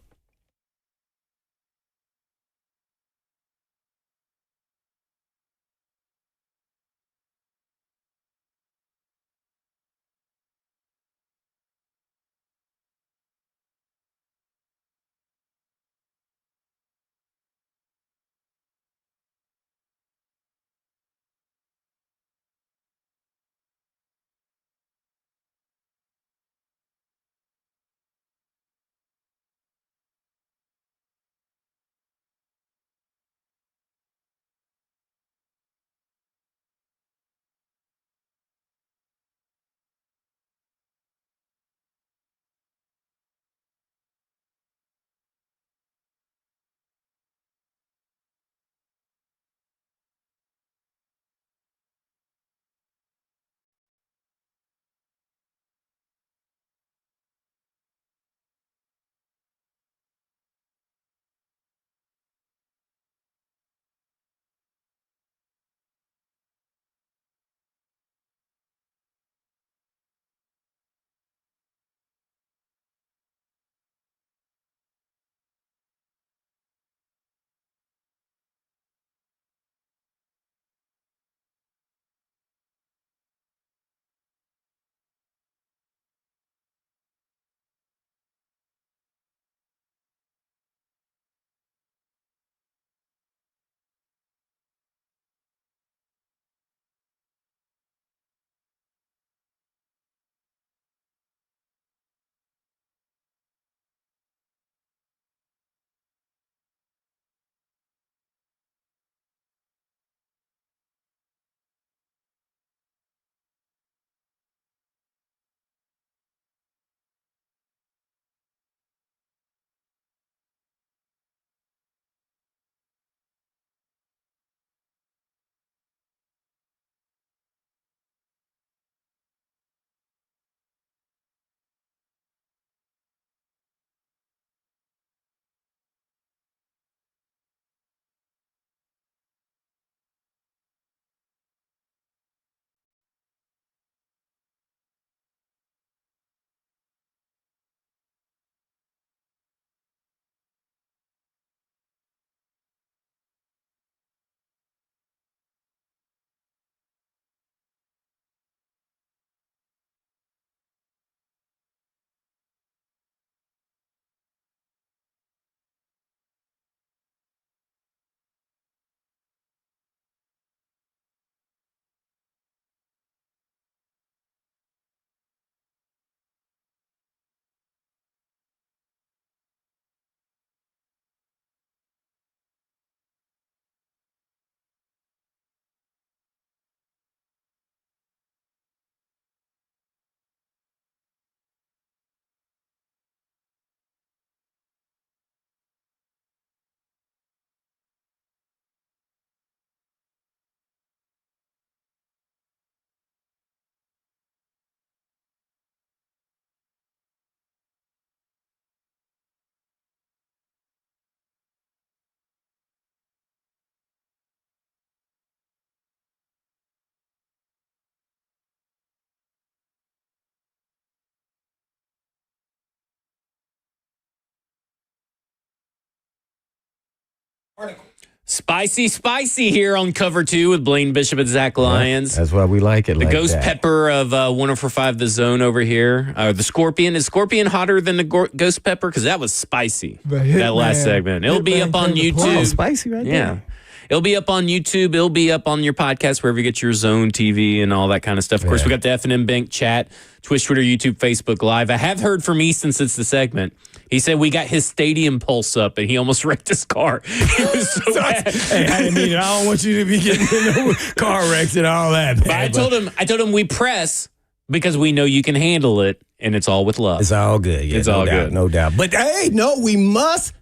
S2: Spicy here on Cover 2 with Blaine Bishop and Zach Lyons.
S3: That's why we like it.
S2: The ghost pepper of 104.5 The Zone over here. The Scorpion. Is Scorpion hotter than the ghost pepper? Because that was spicy. That last segment. It'll be up on YouTube.
S3: Oh, spicy right there.
S2: Yeah. It'll be up on YouTube. It'll be up on your podcast, wherever you get your Zone TV and all that kind of stuff. Of course, we got the F&M Bank chat, Twitch, Twitter, YouTube, Facebook Live. I have heard from Easton since the segment. He said we got his stadium pulse up, and he almost wrecked his car. He was so bad.
S3: Hey, I didn't mean it. I don't want you to be getting into car wrecks and all that.
S2: But I told him we press because we know you can handle it, and it's all with love.
S3: It's all good. Yeah,
S2: it's all good.
S3: No doubt. But, hey, no, we must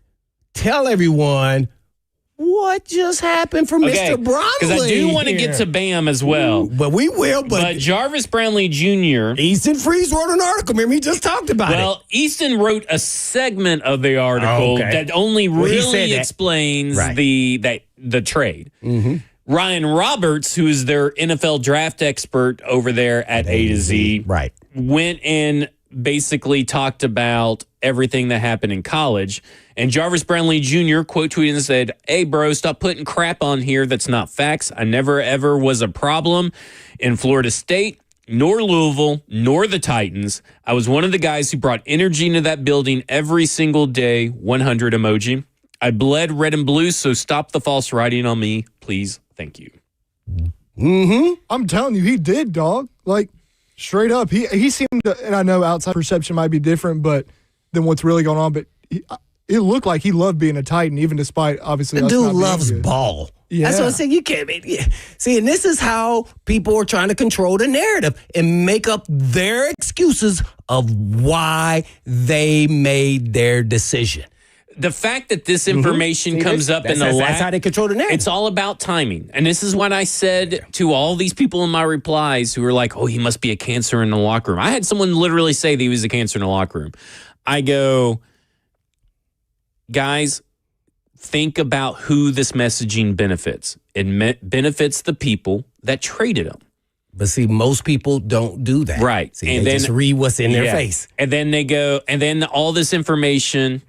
S3: tell everyone what just happened for Mr. Brownley.
S2: Because I do want to get to Bam as well.
S3: But we will.
S2: But Jarvis Brownley Jr.
S3: Easton Freeze wrote an article. Remember, he just talked about it.
S2: Well, Easton wrote a segment of the article that only really explains the trade. Mm-hmm. Ryan Roberts, who is their NFL draft expert over there at A to Z, went and basically talked about everything that happened in college. And Jarvis Brownley Jr. quote tweeted and said, "Hey, bro, stop putting crap on here that's not facts. I never, ever was a problem in Florida State, nor Louisville, nor the Titans. I was one of the guys who brought energy into that building every single day, 100 emoji. I bled red and blue, so stop the false writing on me, please. Thank you."
S3: Mm-hmm.
S1: I'm telling you, he did, dog. Like, straight up. He seemed to, and I know outside perception might be different than what's really going on, but it looked like he loved being a Titan, even despite, obviously,
S3: the dude loves ball.
S1: Yeah.
S3: That's what I'm saying. You can't see, and this is how people are trying to control the narrative and make up their excuses of why they made their decision.
S2: The fact that this information comes up in the last...
S3: That's how they control the narrative.
S2: It's all about timing. And this is what I said to all these people in my replies who were like, oh, he must be a cancer in the locker room. I had someone literally say that he was a cancer in the locker room. I go, guys, think about who this messaging benefits. It benefits the people that traded him.
S3: But see, most people don't do that.
S2: Right.
S3: See, and they just read what's in their face.
S2: And then they go, and then all this information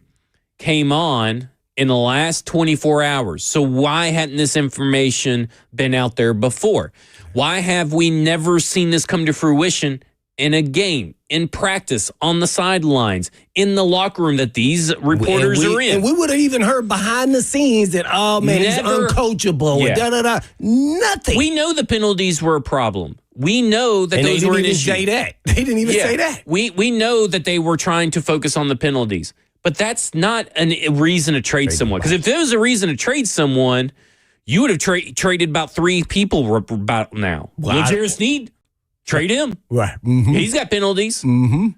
S2: came on in the last 24 hours. So why hadn't this information been out there before? Why have we never seen this come to fruition in a game, in practice, on the sidelines, in the locker room that these reporters are in?
S3: And we would have even heard behind the scenes that, oh, man, he's uncoachable.
S2: Yeah.
S3: Da-da-da. Nothing.
S2: We know the penalties were a problem. We know that those were an issue.
S3: They didn't even say that.
S2: We know that they were trying to focus on the penalties. But that's not a reason to trade someone. Because if there was a reason to trade someone, you would have traded about 3 people about now. Legere Sneed, trade him.
S3: Right. Mm-hmm.
S2: He's got penalties.
S3: Mm-hmm.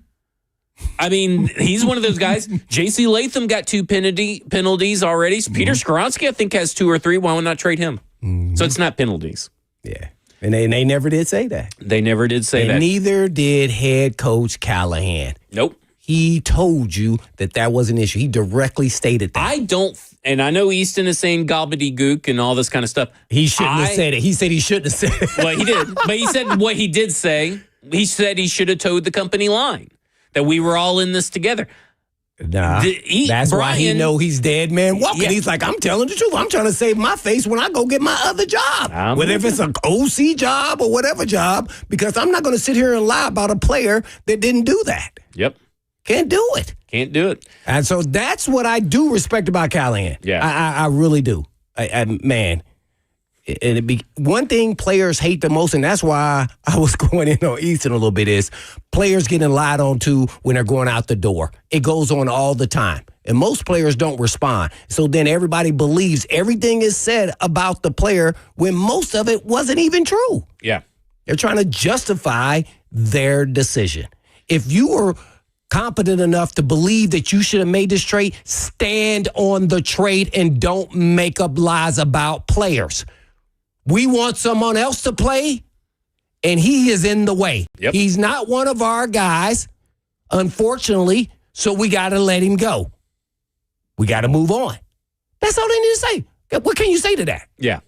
S2: I mean, he's one of those guys. J.C. Latham got 2 penalties already. So Peter Skoronski, I think, has 2 or 3. Why would not trade him? So it's not penalties.
S3: Yeah. And they never did say that.
S2: They never did say that.
S3: And neither did head coach Callahan.
S2: Nope.
S3: He told you that was an issue. He directly stated that.
S2: I don't, and I know Easton is saying gobbledygook and all this kind of stuff.
S3: He shouldn't have said it. He said he shouldn't have said it.
S2: Well, he did. But he said what he did say. He said he should have towed the company line, that we were all in this together.
S3: Nah, that's why he know he's dead man walking. Yeah. He's like, I'm telling the truth. I'm trying to save my face when I go get my other job. Whether if it's an OC job or whatever job, because I'm not going to sit here and lie about a player that didn't do that.
S2: Yep.
S3: Can't do it.
S2: Can't do it.
S3: And so that's what I do respect about Callahan.
S2: Yeah.
S3: I really do. Man, one thing players hate the most, and that's why I was going in on Easton a little bit, is players getting lied on to when they're going out the door. It goes on all the time. And most players don't respond. So then everybody believes everything is said about the player when most of it wasn't even true.
S2: Yeah.
S3: They're trying to justify their decision. If you were competent enough to believe that you should have made this trade, stand on the trade and don't make up lies about players. We want someone else to play, and he is in the way.
S2: Yep.
S3: He's not one of our guys, unfortunately, so we got to let him go. We got to move on. That's all they need to say. What can you say to that?
S2: Yeah.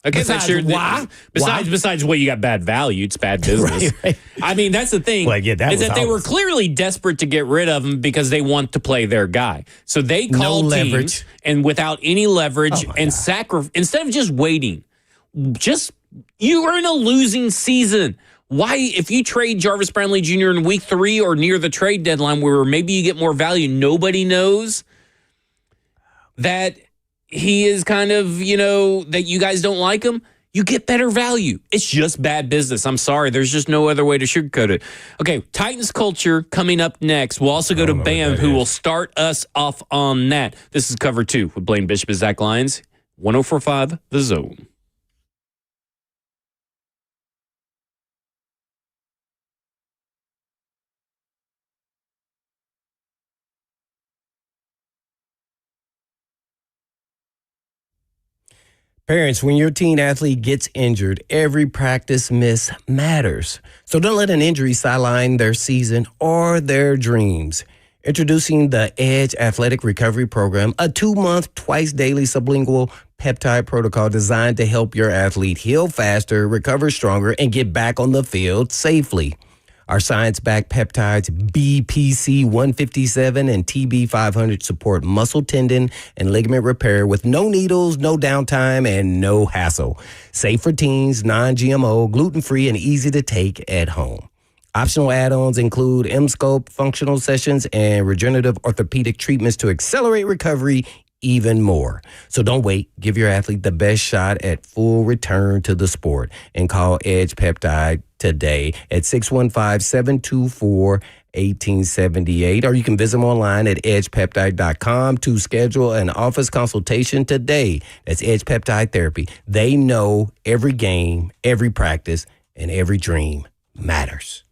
S2: Okay,
S3: Besides, why?
S2: Besides what you got bad value, it's bad business.
S3: Right.
S2: I mean, that's the thing.
S3: Well, yeah,
S2: is that they were clearly desperate to get rid of him because they want to play their guy. So they called teams and without any leverage and instead of just waiting, you are in a losing season. Why, if you trade Jarvis Brownley Jr. in week 3 or near the trade deadline where maybe you get more value, nobody knows that he is kind of, that you guys don't like him, you get better value. It's just bad business. I'm sorry. There's just no other way to sugarcoat it. Okay, Titans culture coming up next. We'll also go to Bam, who will start us off on that. This is Cover 2 with Blaine Bishop and Zach Lyons, 104.5 The Zone.
S3: Parents, when your teen athlete gets injured, every practice miss matters. So don't let an injury sideline their season or their dreams. Introducing the Edge Athletic Recovery Program, a 2-month, twice-daily sublingual peptide protocol designed to help your athlete heal faster, recover stronger, and get back on the field safely. Our science-backed peptides BPC 157 and TB 500 support muscle, tendon, and ligament repair with no needles, no downtime, and no hassle. Safe for teens, non-GMO, gluten-free, and easy to take at home. Optional add-ons include M-Scope, functional sessions, and regenerative orthopedic treatments to accelerate recovery even more. So don't wait. Give your athlete the best shot at full return to the sport and call Edge Peptide today at 615-724-1878, or you can visit them online at edgepeptide.com to schedule an office consultation today. That's Edge Peptide Therapy. They know every game, every practice, and every dream matters.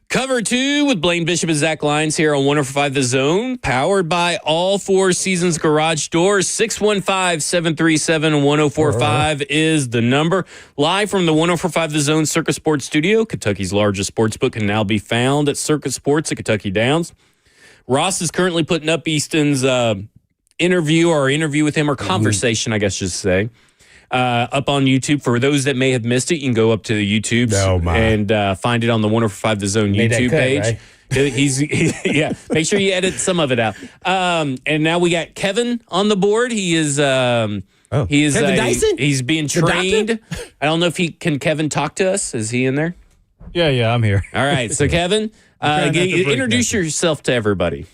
S2: Cover 2 with Blaine Bishop and Zach Lyons here on 104.5 The Zone, powered by All Four Seasons Garage Doors. 615-737-1045 is the number. Live from the 104.5 The Zone Circus Sports Studio, Kentucky's largest sports book can now be found at Circus Sports at Kentucky Downs. Ross is currently putting up Easton's interview with him, or conversation, I guess you should say, up on YouTube. For those that may have missed it, you can go up to the YouTube and find it on the 104.5 The Zone YouTube page. Right? Yeah, make sure you edit some of it out. And now we got Kevin on the board. He is Kevin Dyson? He's being trained. I don't know if Kevin talk to us? Is he in there?
S7: Yeah, I'm here.
S2: All right, so Kevin, introduce yourself to everybody.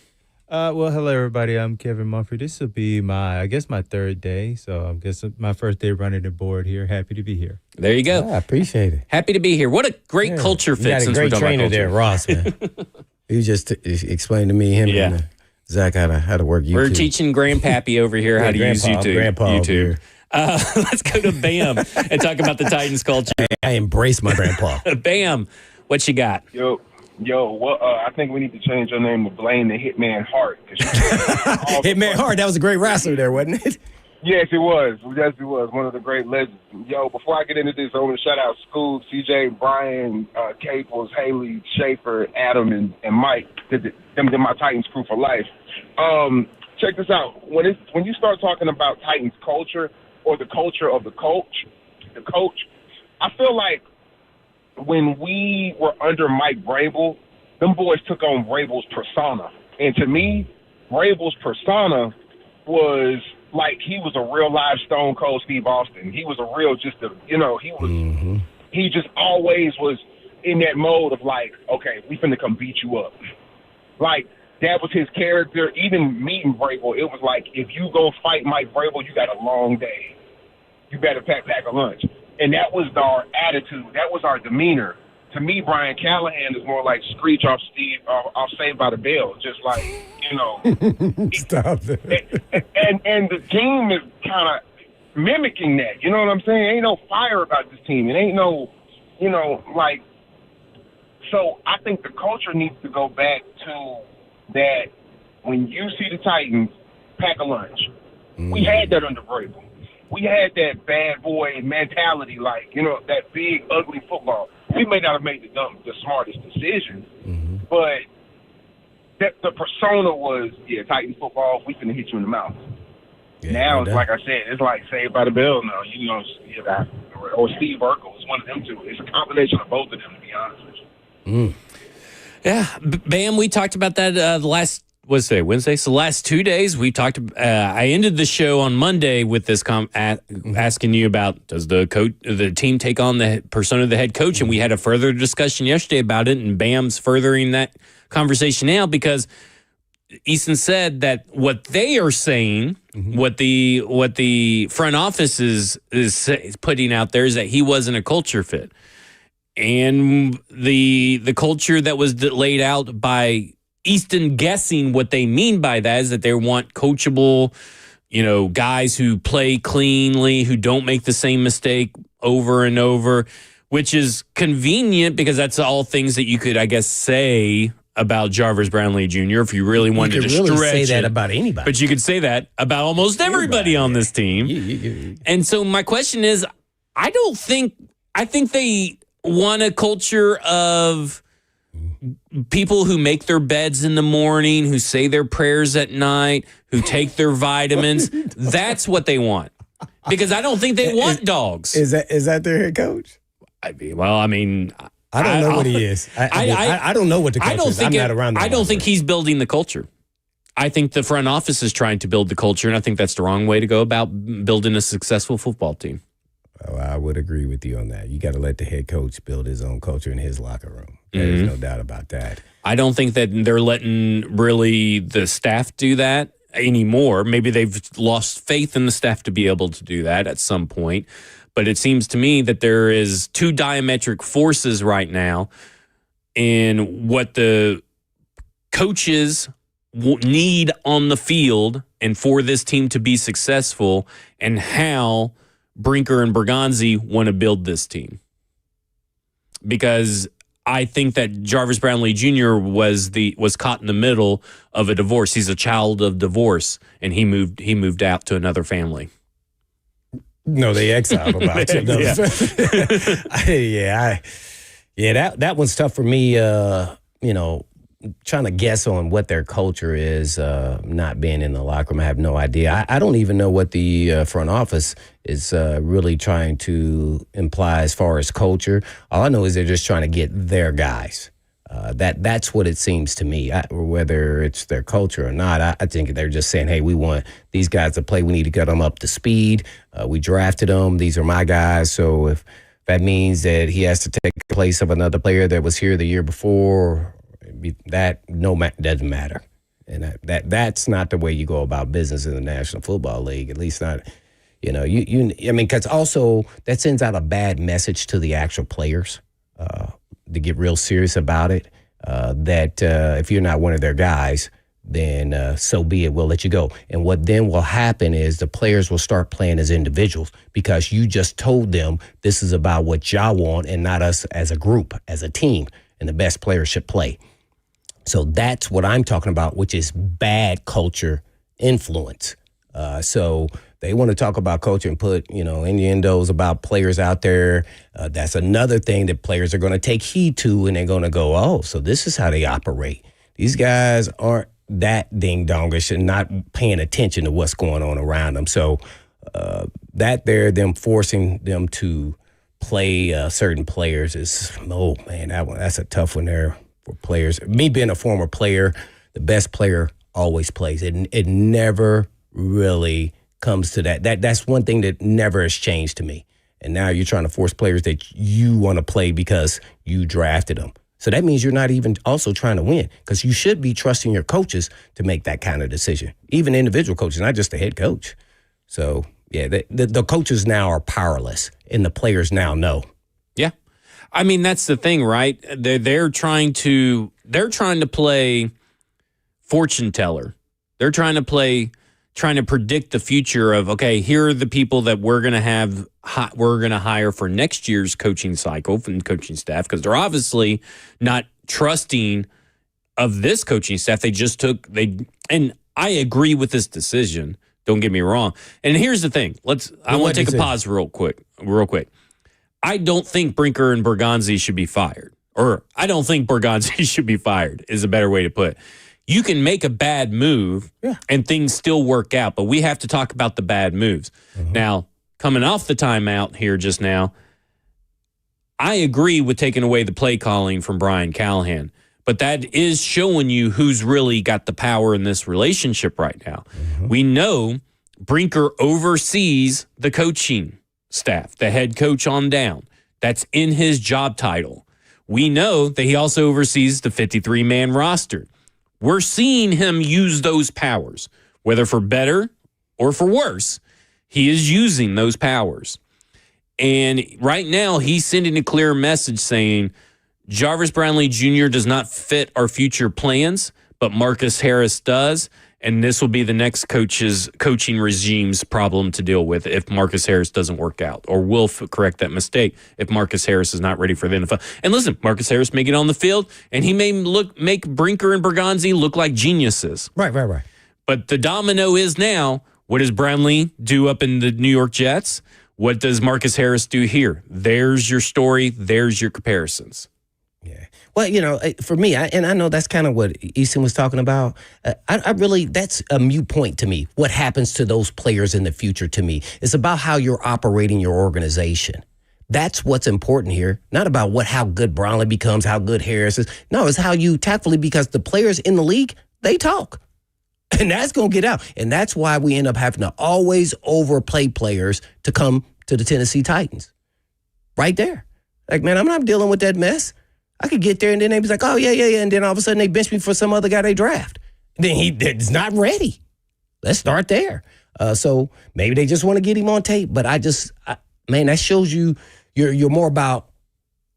S7: Well, hello, everybody. I'm Kevin Mumphrey. This will be my third day. So I guess my first day running the board here. Happy to be here.
S2: There you go.
S3: I appreciate it.
S2: Happy to be here. What a great culture fit.
S3: You got a great trainer there, Ross, man. You just explained to me, and Zach, how to work YouTube.
S2: We're teaching Grandpappy over here how to use YouTube. Let's go to Bam and talk about the Titans culture.
S3: I embrace my grandpa.
S2: Bam, what you got?
S8: Yo, well, I think we need to change your name to Blaine the Hitman Hart.
S3: Hitman Hart, that was a great wrestler there, wasn't it?
S8: Yes, it was. One of the great legends. Yo, before I get into this, I want to shout out Scoop, CJ, Brian, Caples, Haley, Schaefer, Adam, and Mike. Them my Titans crew for life. Check this out. When you start talking about Titans culture or the culture of the coach, I feel like when we were under Mike Vrabel, them boys took on Vrabel's persona. And to me, Vrabel's persona was like he was a real live Stone Cold Steve Austin. He was he just always was in that mode of like, okay, we finna come beat you up. Like, that was his character. Even meeting Vrabel, it was like, if you go fight Mike Vrabel, you got a long day. You better pack a lunch. And that was our attitude. That was our demeanor. To me, Brian Callahan is more like Screech off Saved by the Bell. Just like,
S3: Stop it.
S8: And the team is kind of mimicking that. You know what I'm saying? Ain't no fire about this team. It ain't no, so I think the culture needs to go back to that. When you see the Titans, pack a lunch. We had that under Vrabel. We had that bad boy mentality, that big, ugly football. We may not have made the smartest decision, but the persona was, Titan football, we finna hit you in the mouth. Yeah, now, it's like I said, it's like Saved by the Bell now. Or Steve Urkel. It's one of them two. It's a combination of both of them, to be honest with you.
S2: Yeah, Bam, we talked about that the last Wednesday. So the last 2 days we talked. I ended the show on Monday with this asking you about, does the team take on the persona of the head coach, and we had a further discussion yesterday about it, and Bam's furthering that conversation now because Easton said that what they are saying, what the front office is putting out there is that he wasn't a culture fit, and the culture that was laid out by Easton guessing what they mean by that is that they want coachable, guys who play cleanly, who don't make the same mistake over and over, which is convenient because that's all things that you could, I guess, say about Jarvis Brownley Jr. if you really wanted to stretch
S3: say that about anybody.
S2: But you could say that about almost everybody on this team. And so my question is, I think they want a culture of people who make their beds in the morning, who say their prayers at night, who take their vitamins. That's what they want. Because I don't think they want dogs.
S3: Is that their head coach?
S2: I don't
S3: know what he is. I don't know what the coach is. I'm not around.
S2: I don't think he's building the culture. I think the front office is trying to build the culture, and I think that's the wrong way to go about building a successful football team.
S3: Well, I would agree with you on that. You got to let the head coach build his own culture in his locker room. There's no doubt about that.
S2: I don't think that they're letting really the staff do that anymore. Maybe they've lost faith in the staff to be able to do that at some point. But it seems to me that there is two diametric forces right now in what the coaches need on the field and for this team to be successful, and how Brinker and Bergonzi want to build this team. Because I think that Jarvis Brownlee Jr. was caught in the middle of a divorce. He's a child of divorce, and he moved out to another family.
S3: No, they exiled him out to another. That one's tough for me. Trying to guess on what their culture is, not being in the locker room. I have no idea. I don't even know what the front office is really trying to imply as far as culture. All I know is they're just trying to get their guys. That's what it seems to me. Whether it's their culture or not, I think they're just saying, hey, we want these guys to play. We need to get them up to speed. We drafted them. These are my guys. So if that means that he has to take the place of another player that was here the year before, doesn't matter. And that's not the way you go about business in the National Football League, at least not, because also that sends out a bad message to the actual players to get real serious about it, that if you're not one of their guys, then so be it, we'll let you go. And what then will happen is the players will start playing as individuals because you just told them this is about what y'all want and not us as a group, as a team, and the best players should play. So that's what I'm talking about, which is bad culture influence. So they want to talk about culture and put, innuendos about players out there. That's another thing that players are going to take heed to, and they're going to go, oh, so this is how they operate. These guys aren't that ding-dongish and not paying attention to what's going on around them. So them forcing them to play certain players is, that's a tough one there. For players, me being a former player, the best player always plays. It never really comes to that. That's one thing that never has changed to me. And now you're trying to force players that you want to play because you drafted them. So that means you're not even also trying to win, because you should be trusting your coaches to make that kind of decision, even individual coaches, not just the head coach. So, yeah, the coaches now are powerless, and the players now know.
S2: Yeah. I mean, that's the thing, right? They're trying to play fortune teller. They're trying to predict the future of, okay, here are the people that we're going to hire for next year's coaching cycle and coaching staff, because they're obviously not trusting of this coaching staff. And I agree with this decision. Don't get me wrong. And here's the thing. I want to take a pause real quick. I don't think Brinker and Bergonzi should be fired. Or I don't think Bergonzi should be fired is a better way to put it. You can make a bad move and things still work out, but we have to talk about the bad moves. Now, coming off the timeout here just now, I agree with taking away the play calling from Brian Callahan, but that is showing you who's really got the power in this relationship right now. We know Brinker oversees the coaching staff, the head coach on down. That's in his job title. We know that he also oversees the 53-man roster. We're seeing him use those powers, whether for better or for worse. He is using those powers. And right now, he's sending a clear message saying, Jarvis Brownlee Jr. does not fit our future plans, but Marcus Harris does. And this will be the next coaching regime's problem to deal with if Marcus Harris doesn't work out, or will correct that mistake if Marcus Harris is not ready for the NFL. And listen, Marcus Harris may get on the field, and he may make Brinker and Bergonzi look like geniuses.
S3: Right.
S2: But the domino is now, what does Brownlee do up in the New York Jets? What does Marcus Harris do here? There's your story. There's your comparisons.
S3: Yeah. Well, for me, I know that's kind of what Easton was talking about. That's a moot point to me. What happens to those players in the future to me? It's about how you're operating your organization. That's what's important here. Not about how good Brownlee becomes, how good Harris is. No, it's how you tactfully, because the players in the league, they talk. And that's going to get out. And that's why we end up having to always overplay players to come to the Tennessee Titans. Right there. Like, man, I'm not dealing with that mess. I could get there and then they be like, oh, yeah. And then all of a sudden they bench me for some other guy they draft. Then he's not ready. Let's start there. So maybe they just want to get him on tape. But that shows you're more about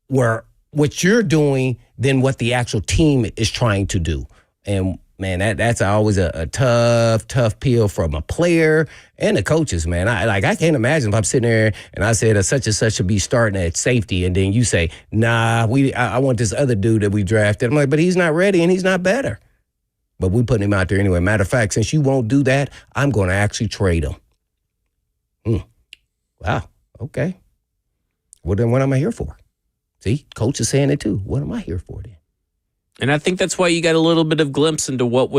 S3: what you're doing than what the actual team is trying to do. And Man, that's always a tough pill from a player and the coaches, man. I can't imagine if I'm sitting there and I said such and such should be starting at safety, and then you say, nah, I want this other dude that we drafted. I'm like, but he's not ready and he's not better. But we putting him out there anyway. Matter of fact, since you won't do that, I'm going to actually trade him. Wow. Okay. Well, then what am I here for? See, coach is saying it too. What am I here for then?
S2: And I think that's why you got a little bit of glimpse into what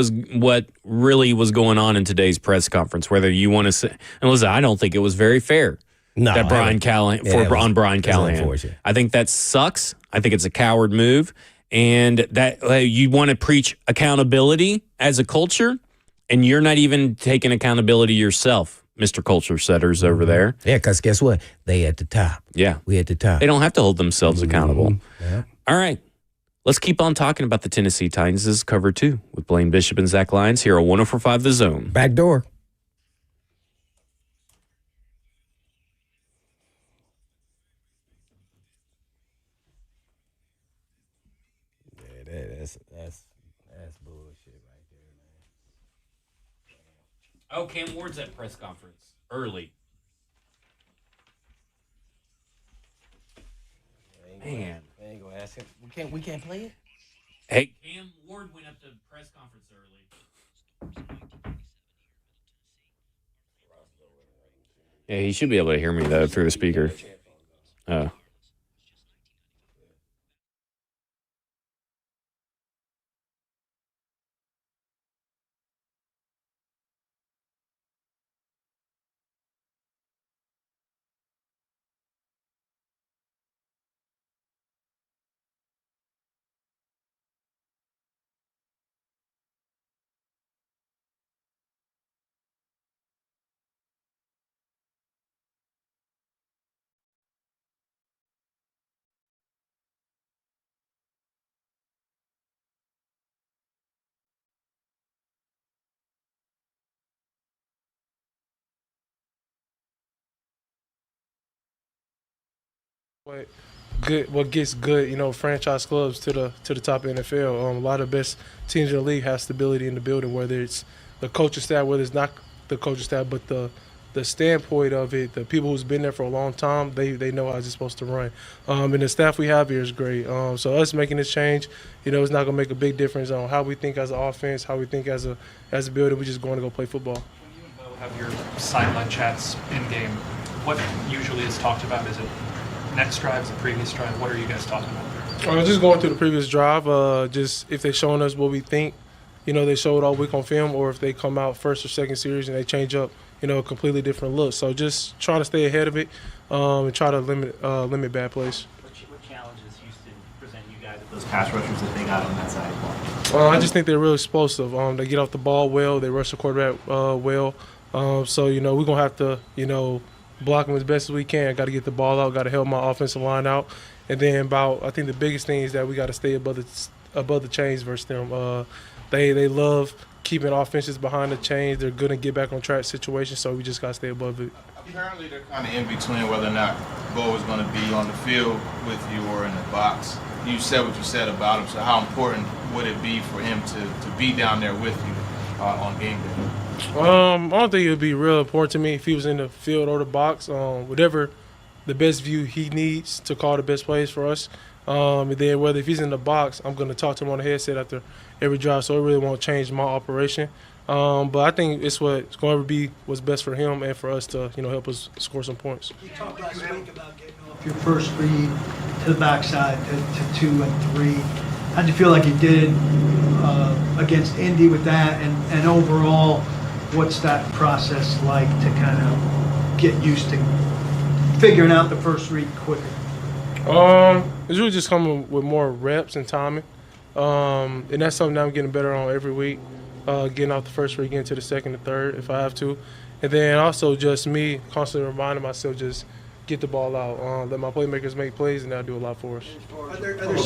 S2: really was going on in today's press conference. Whether you want to say, and listen, I don't think it was very fair that Brian Callahan Brian Callahan. I think that sucks. I think it's a coward move, and that you want to preach accountability as a culture, and you're not even taking accountability yourself, Mr. Culture Setters over there.
S3: Yeah, because guess what? They at the top.
S2: Yeah,
S3: we at the top.
S2: They don't have to hold themselves accountable.
S3: Yeah.
S2: All right. Let's keep on talking about the Tennessee Titans. This is cover 2 with Blaine Bishop and Zach Lyons here on 104.5 The Zone.
S3: Back door. Yeah, that's bullshit right there, man.
S2: Oh, Cam Ward's at press conference early. Man.
S3: I ain't gonna ask him. We can't play it?
S2: Hey, Cam Ward went up to press conference early. Yeah, he should be able to hear me, though, through the speaker. Oh.
S9: What gets good, franchise clubs to the top of the NFL. A lot of the best teams in the league have stability in the building, whether it's the coaching staff, whether it's not the coaching staff, but the standpoint of it, the people who's been there for a long time, they know how it's supposed to run. And the staff we have here is great. So us making this change, it's not gonna make a big difference on how we think as an offense, how we think as a building. We're just going to go play football.
S10: When you and Bo have your sideline chats in game, what usually is talked about? Is it next drive, is it previous drive? What are you guys talking about?
S9: Just going through the previous drive. Just if they're showing us what we think, they show it all week on film, or if they come out first or second series and they change up, a completely different look. So just trying to stay ahead of it and try to limit bad plays.
S10: What challenges Houston present you guys with those pass rushers that they got on that side?
S9: I just think they're real explosive. They get off the ball well. They rush the quarterback well. So, we're going to have to, block them as best as we can. Got to get the ball out. Got to help my offensive line out. And then I think the biggest thing is that we got to stay above the chains versus them. They love keeping offenses behind the chains. They're going to get back on track situations, so we just got to stay above it.
S11: Apparently they're kind of in between whether or not Bo is going to be on the field with you or in the box. You said what you said about him, so how important would it be for him to be down there with you on game day?
S9: I don't think it would be real important to me if he was in the field or the box. Whatever the best view he needs to call the best plays for us. And then if he's in the box, I'm going to talk to him on the headset after every drive, so it really won't change my operation. But I think it's what's going to be what's best for him and for us to, help us score some points.
S12: You talked last week about getting off your first read to the backside to 2 and 3. How'd you feel like you did against Indy with that? And overall, what's that process like to kind of get used to figuring out the first read quicker?
S9: It's really just coming with more reps and timing. And that's something that I'm getting better on every week. Getting off the first read, getting to the second and third if I have to. And then also just me constantly reminding myself just get the ball out. Let my playmakers make plays, and that'll do a lot for us.
S12: Are there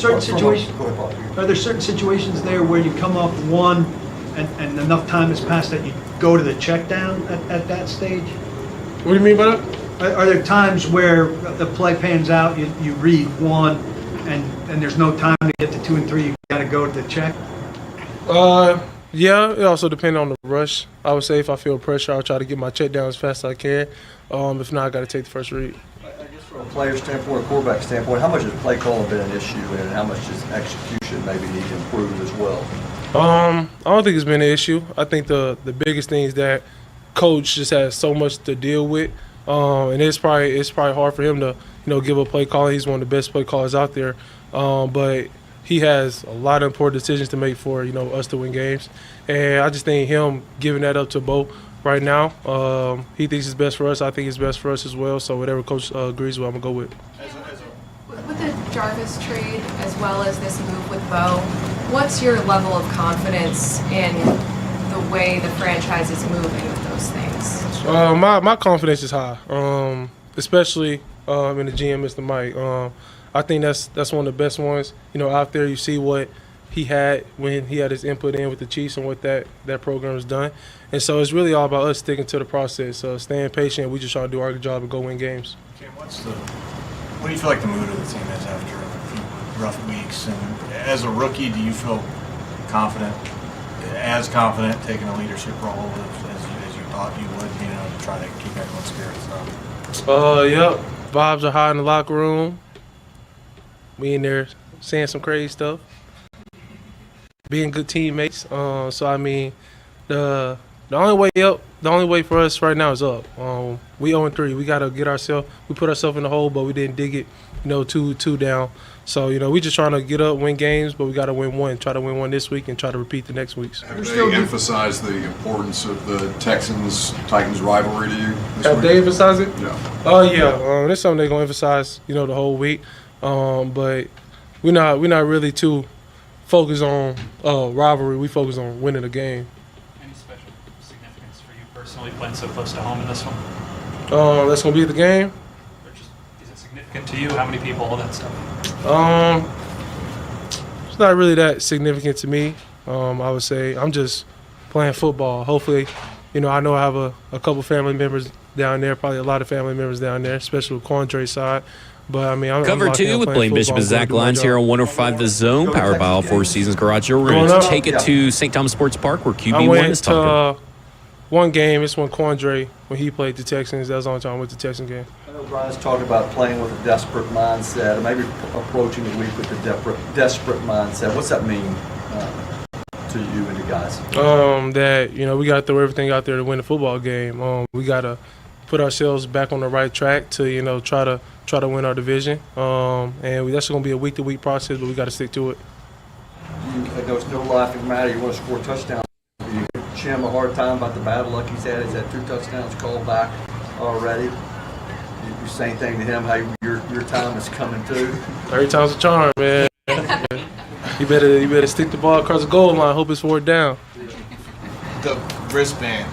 S12: certain situations there where you come up one and enough time has passed that you go to the check down at that stage?
S9: What do you mean by that?
S12: Are there times where the play pans out, you read one, and there's no time to get to 2 and 3, you got to go to the check?
S9: Yeah, it also depends on the rush. I would say if I feel pressure, I'll try to get my check down as fast as I can. If not, I got to take the first read.
S13: I guess from a player standpoint, a quarterback standpoint, how much has play calling been an issue, and how much does execution maybe need to improve as well?
S9: I don't think it's been an issue. I think the biggest thing is that coach just has so much to deal with, and it's probably hard for him to give a play call. He's one of the best play callers out there, but he has a lot of important decisions to make for us to win games, and I just think him giving that up to Bo right now. He thinks it's best for us. I think it's best for us as well. So whatever coach agrees with, I'm gonna go with.
S14: With the Jarvis trade as well as this move with Bo, what's your level of confidence in the way the franchise is moving with those things?
S9: My confidence is high, especially in the GM, Mr. Mike. I think that's one of the best ones. Out there you see what he had when he had his input in with the Chiefs and what that program has done. And so it's really all about us sticking to the process, staying patient. We just try to do our job and go win games.
S15: Okay, what do you feel like the mood of the team is after a few rough weeks? And as a rookie, do you feel confident taking a leadership role as you thought you would, to try to keep everyone's spirits up?
S9: Yep. Vibes are high in the locker room. We in there saying some crazy stuff, being good teammates. So I mean, the only way for us right now is up. We 0-3. We gotta get ourselves. We put ourselves in the hole, but we didn't dig it. Two down. So we just trying to get up, win games, but we gotta win one. Try to win one this week and try to repeat the next weeks.
S16: Have they emphasized the importance of the Texans-Titans rivalry to you?
S9: Have they emphasized it?
S16: Yeah.
S9: Oh yeah. That's something they're gonna emphasize. The whole week. But we're not really too focused on rivalry. We focus on winning the game.
S10: Any special significance for you personally playing so close to home in this one?
S9: That's gonna be the game.
S10: Is it significant to you? How many people? All that stuff.
S9: It's not really that significant to me. I would say I'm just playing football. Hopefully, I know I have a couple family members down there, probably a lot of family members down there, especially with Quandre's side. But I mean,
S2: Cover two with Blaine Bishop and Zach Lyons here on 105 The Zone, powered by all Four Seasons Garage. We're going to take it to St. Thomas Sports Park where QB1 is talking.
S9: I went to one game. It's when Quandre, when he played the Texans. That was the only time I went to the Texans game.
S13: I know Brian's talking about playing with a desperate mindset, or maybe approaching the week with a desperate mindset. What's that mean to you and the guys?
S9: That we got to throw everything out there to win the football game. We got to put ourselves back on the right track to try to win our division. And that's going to be a week-to-week process, but we got to stick to it.
S13: I know it's no laughing matter. You want to score touchdowns. You give Chim a hard time about the bad luck he's had. He's had 2 touchdowns called back already. You say anything to him how your time is coming too?
S9: Every time's a charm, man. You better stick the ball across the goal line. Hope it's 4th down.
S11: The wristband.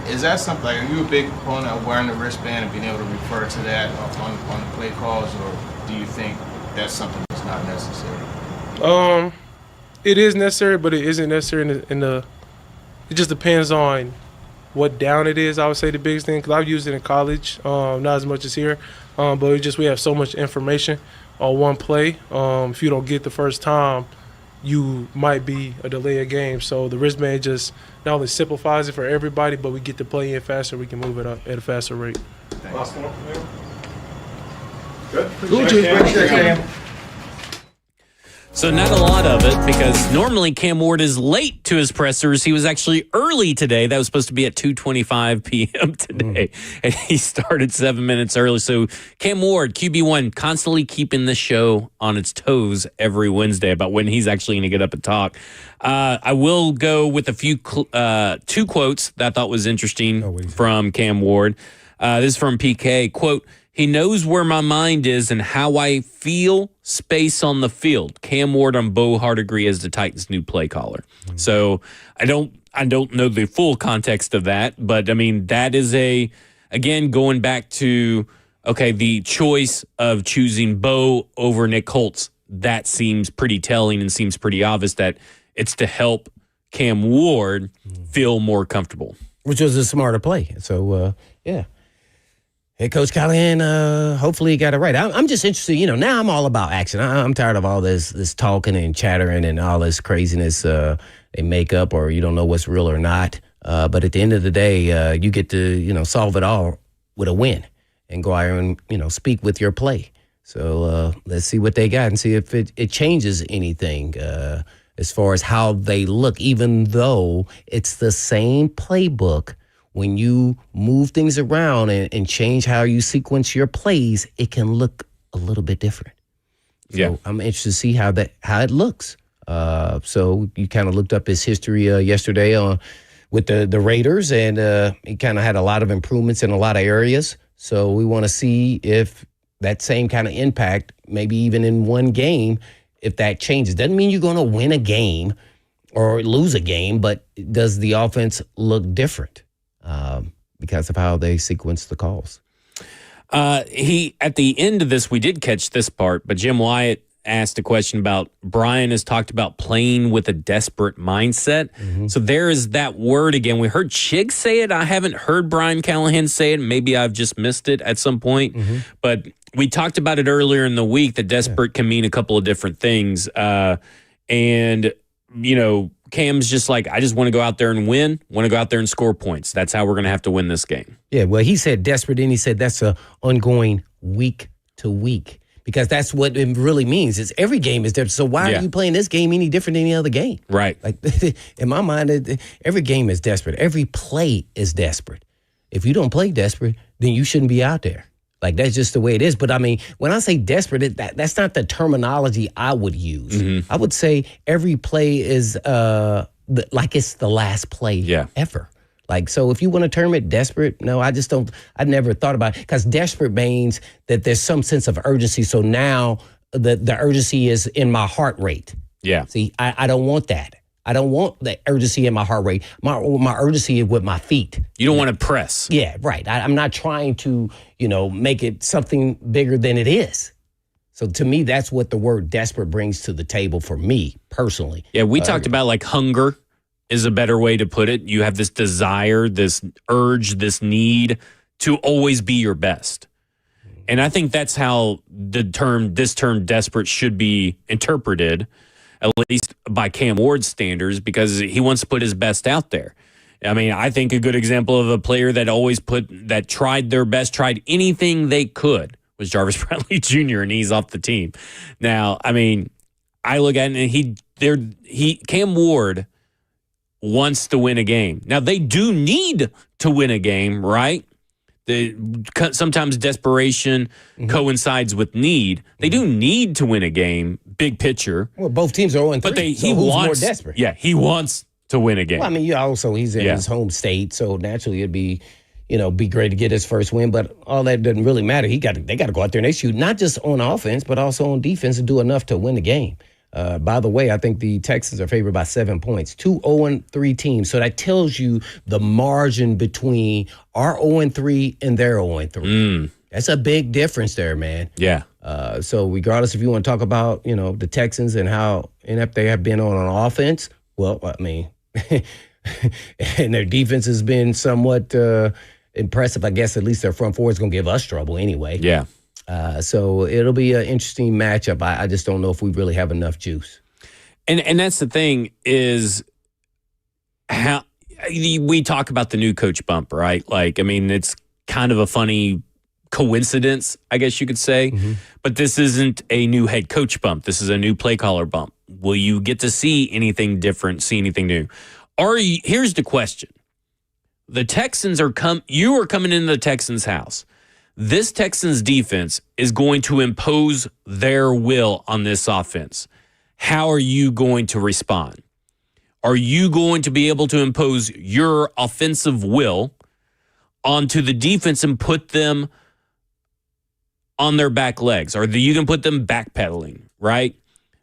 S11: Is that something, are you a big proponent of wearing the wristband and being able to refer to that on the play calls, or do you think that's something that's not necessary?
S9: It is necessary, but it isn't necessary it just depends on what down it is. I would say the biggest thing, because I've used it in college, not as much as here, but we have so much information on one play. If you don't get the first time, you might be a delay of game. So the wristband just not only simplifies it for everybody, but we get to play in faster. We can move it up at a faster rate.
S16: Last one.
S9: Good.
S2: So not a lot of it, because normally Cam Ward is late to his pressers. He was actually early today. That was supposed to be at 2:25 p.m. today. And he started 7 minutes early. So Cam Ward, QB1, constantly keeping the show on its toes every Wednesday about when he's actually going to get up and talk. I will go with a few 2 quotes that I thought was interesting from Cam Ward. This is from PK. Quote, "He knows where my mind is and how I feel space on the field." Cam Ward on Bo Hardigree as the Titans' new play caller. So I don't know the full context of that, but I mean, that is again, going back to, the choice of choosing Bo over Nick Holtz. That seems pretty telling and seems pretty obvious that it's to help Cam Ward feel more comfortable.
S3: Which was a smarter play. So, yeah. Head coach Callahan, hopefully he got it right. I'm just interested, now I'm all about action. I'm tired of all this talking and chattering and all this craziness they make up, or you don't know what's real or not. But at the end of the day, you get to, solve it all with a win and go out and, speak with your play. So let's see what they got and see if it changes anything as far as how they look, even though it's the same playbook. When you move things around and change how you sequence your plays, it can look a little bit different. So I'm interested to see how it looks. So you kind of looked up his history yesterday with the Raiders, and he kind of had a lot of improvements in a lot of areas. So we want to see if that same kind of impact, maybe even in one game, if that changes. Doesn't mean you're going to win a game or lose a game, but does the offense look different? Because of how they sequence the calls.
S2: At the end of this, we did catch this part, but Jim Wyatt asked a question about Brian has talked about playing with a desperate mindset. Mm-hmm. So there is that word again. We heard Chig say it. I haven't heard Brian Callahan say it. Maybe I've just missed it at some point. Mm-hmm. But we talked about it earlier in the week that desperate can mean a couple of different things. And, Cam's just like, I just want to go out there and win, want to go out there and score points. That's how we're going to have to win this game.
S3: Yeah, well, he said desperate, and he said that's a ongoing week to week, because that's what it really means. Is every game is different. So why are you playing this game any different than any other game?
S2: Right.
S3: Like in my mind, every game is desperate. Every play is desperate. If you don't play desperate, then you shouldn't be out there. Like, that's just the way it is. But, I mean, when I say desperate, that's not the terminology I would use. Mm-hmm. I would say every play is like it's the last play ever. Like, so if you want to term it desperate, no, I just don't. I never thought about it, because desperate means that there's some sense of urgency. So now the urgency is in my heart rate.
S2: Yeah.
S3: See, I don't want that. I don't want the urgency in my heart rate. My urgency is with my feet.
S2: You don't want to press.
S3: Yeah, right. I'm not trying to, make it something bigger than it is. So to me, that's what the word desperate brings to the table for me personally.
S2: Yeah, we talked about like hunger is a better way to put it. You have this desire, this urge, this need to always be your best. And I think that's how this term desperate should be interpreted, at least by Cam Ward's standards, because he wants to put his best out there. I mean, I think a good example of a player that tried their best, tried anything they could, was Jarvis Brownley Jr., and he's off the team. Now, I mean, I look at it, and Cam Ward wants to win a game. Now, they do need to win a game, right? Sometimes desperation coincides with need. They do need to win a game, big picture.
S3: Well, both teams are 0-3.
S2: But
S3: who's
S2: wants
S3: more desperate?
S2: Yeah, he wants to win a game.
S3: Well, I mean, he's in his home state, so naturally it'd be, be great to get his first win. But all that doesn't really matter. They got to go out there and they shoot not just on offense, but also on defense, and do enough to win the game. By the way, I think the Texans are favored by 7 points. 2 0-3 teams. So that tells you the margin between our 0-3 and their 0-3. That's a big difference there, man.
S2: Yeah.
S3: So regardless if you want to talk about, the Texans and how inept they have been on offense, well, I mean, and their defense has been somewhat impressive. I guess at least their front four is going to give us trouble anyway.
S2: Yeah.
S3: So it'll be an interesting matchup. I just don't know if we really have enough juice.
S2: And that's the thing is how we talk about the new coach bump, right? Like, I mean, it's kind of a funny coincidence, I guess you could say. Mm-hmm. But this isn't a new head coach bump. This is a new play caller bump. Will you get to see anything different, see anything new? Here's the question. The Texans you are coming into the Texans' house. This Texans defense is going to impose their will on this offense. How are you going to respond? Are you going to be able to impose your offensive will onto the defense and put them on their back legs? Or you can put them backpedaling, right?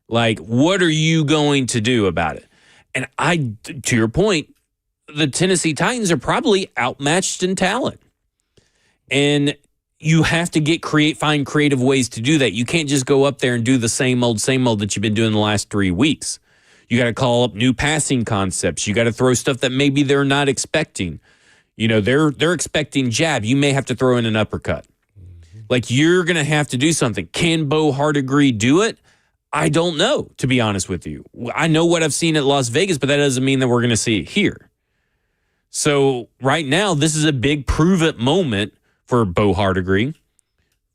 S2: Like, what are you going to do about it? And to your point, the Tennessee Titans are probably outmatched in talent. And you have to find creative ways to do that. You can't just go up there and do the same old that you've been doing the last 3 weeks. You got to call up new passing concepts. You got to throw stuff that maybe they're not expecting. You know, they're expecting jab. You may have to throw in an uppercut. Like, you're going to have to do something. Can Bo Hardegree do it? I don't know, to be honest with you. I know what I've seen at Las Vegas, but that doesn't mean that we're going to see it here. So right now, this is a big prove-it moment for Bo Hardegree,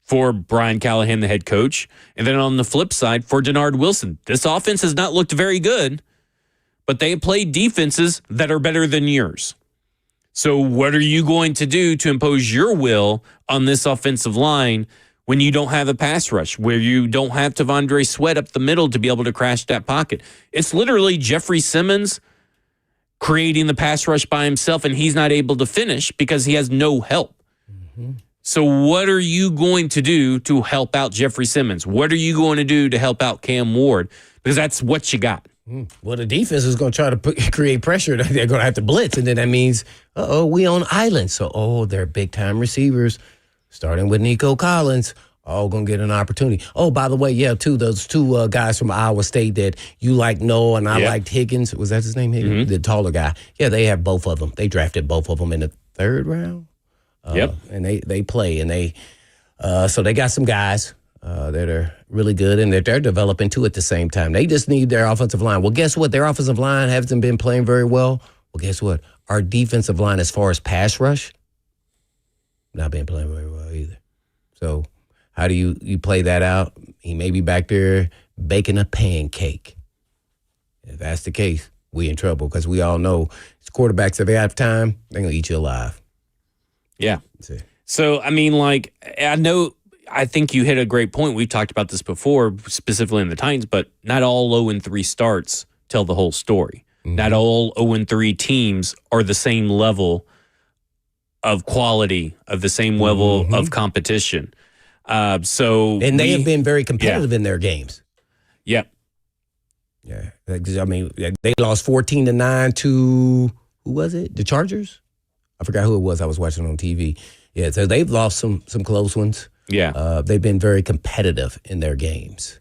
S2: for Brian Callahan, the head coach, and then on the flip side, for Denard Wilson. This offense has not looked very good, but they play defenses that are better than yours. So what are you going to do to impose your will on this offensive line when you don't have a pass rush, where you don't have Tavondre Sweat up the middle to be able to crash that pocket? It's literally Jeffrey Simmons creating the pass rush by himself, and he's not able to finish because he has no help. So what are you going to do to help out Jeffrey Simmons? What are you going to do to help out Cam Ward? Because that's what you got.
S3: Well, the defense is going to try to create pressure. They're going to have to blitz, and then that means, we on island. So, they're big-time receivers, starting with Nico Collins, all going to get an opportunity. Oh, by the way, too, those two guys from Iowa State that you like Noah and I liked Higgins. Was that his name, Higgins? The taller guy. Yeah, they have both of them. They drafted both of them in the 3rd round. And they play, and they so they got some guys that are really good, and they're developing too at the same time. They just need their offensive line. Well, guess what? Their offensive line hasn't been playing very well. Well, guess what? Our defensive line, as far as pass rush, not been playing very well either. So how do you play that out? He may be back there baking a pancake. If that's the case, we in trouble, because we all know it's quarterbacks, if they have time, they're going to eat you alive.
S2: Yeah. So, I mean, like, I think you hit a great point. We've talked about this before, specifically in the Titans, but not all 0-3 starts tell the whole story. Not all 0-3 teams are the same level of quality, of the same level of competition. And
S3: they have been very competitive in their games.
S2: Yep.
S3: Yeah. I mean, they lost 14-9 to, who was it? The Chargers? I forgot who it was I was watching on TV. Yeah, so they've lost some close ones.
S2: Yeah.
S3: They've been very competitive in their games.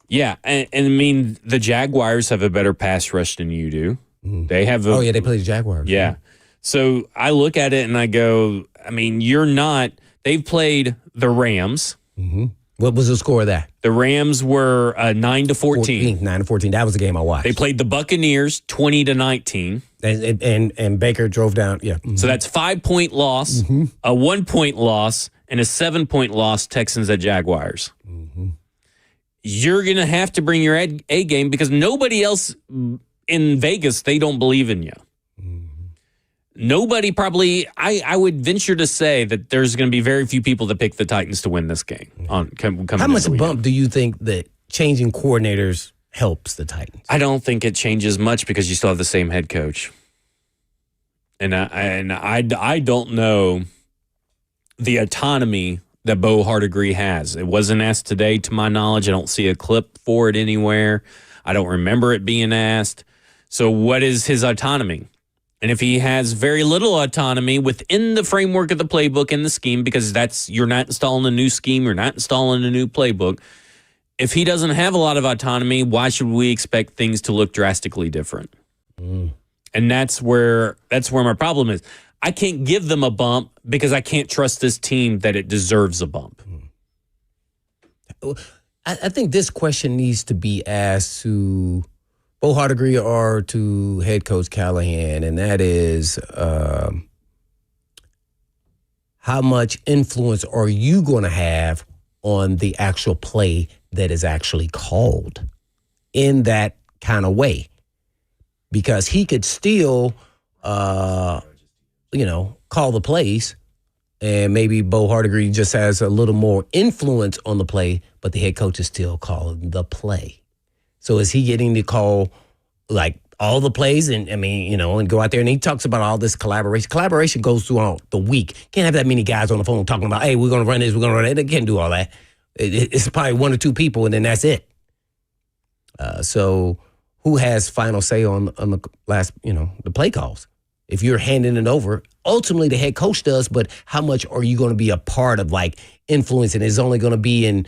S2: Yeah, and I mean, the Jaguars have a better pass rush than you do. They have
S3: they play the Jaguars.
S2: Yeah. So I look at it and I go, I mean, they've played the Rams.
S3: What was the score of that?
S2: The Rams were 9-14.
S3: 9-14. That was the game I watched.
S2: They played the Buccaneers 20-19.
S3: And Baker drove down. Yeah.
S2: So that's 5-point loss, a 1-point loss, and a 7-point loss. Texans at Jaguars. You're gonna have to bring your A game, because nobody else in Vegas, they don't believe in you. Nobody probably. I would venture to say that there's going to be very few people that pick the Titans to win this game.
S3: How much bump do you think that changing coordinators helps the Titans?
S2: I don't think it changes much, because you still have the same head coach, and I don't know the autonomy that Bo Hardegree has. It wasn't asked today, to my knowledge. I don't see a clip for it anywhere. I don't remember it being asked. So what is his autonomy? And if he has very little autonomy within the framework of the playbook and the scheme, because you're not installing a new scheme, you're not installing a new playbook. If he doesn't have a lot of autonomy, why should we expect things to look drastically different? And that's where my problem is. I can't give them a bump because I can't trust this team that it deserves a bump.
S3: I think this question needs to be asked to Bo Hardegree or to head coach Callahan, and that is, how much influence are you going to have on the actual play that is actually called in that kind of way? Because he could still, call the plays, and maybe Bo Hardegree just has a little more influence on the play, but the head coach is still calling the play. So is he getting to call like all the plays and go out there? And he talks about all this collaboration. Collaboration goes throughout the week. Can't have that many guys on the phone talking about, hey, we're going to run this, we're going to run that. They can't do all that. It's probably 1 or 2 people, and then that's it. So who has final say on the last, the play calls? If you're handing it over, ultimately the head coach does, but how much are you going to be a part of, like, influence? And it's only going to be in,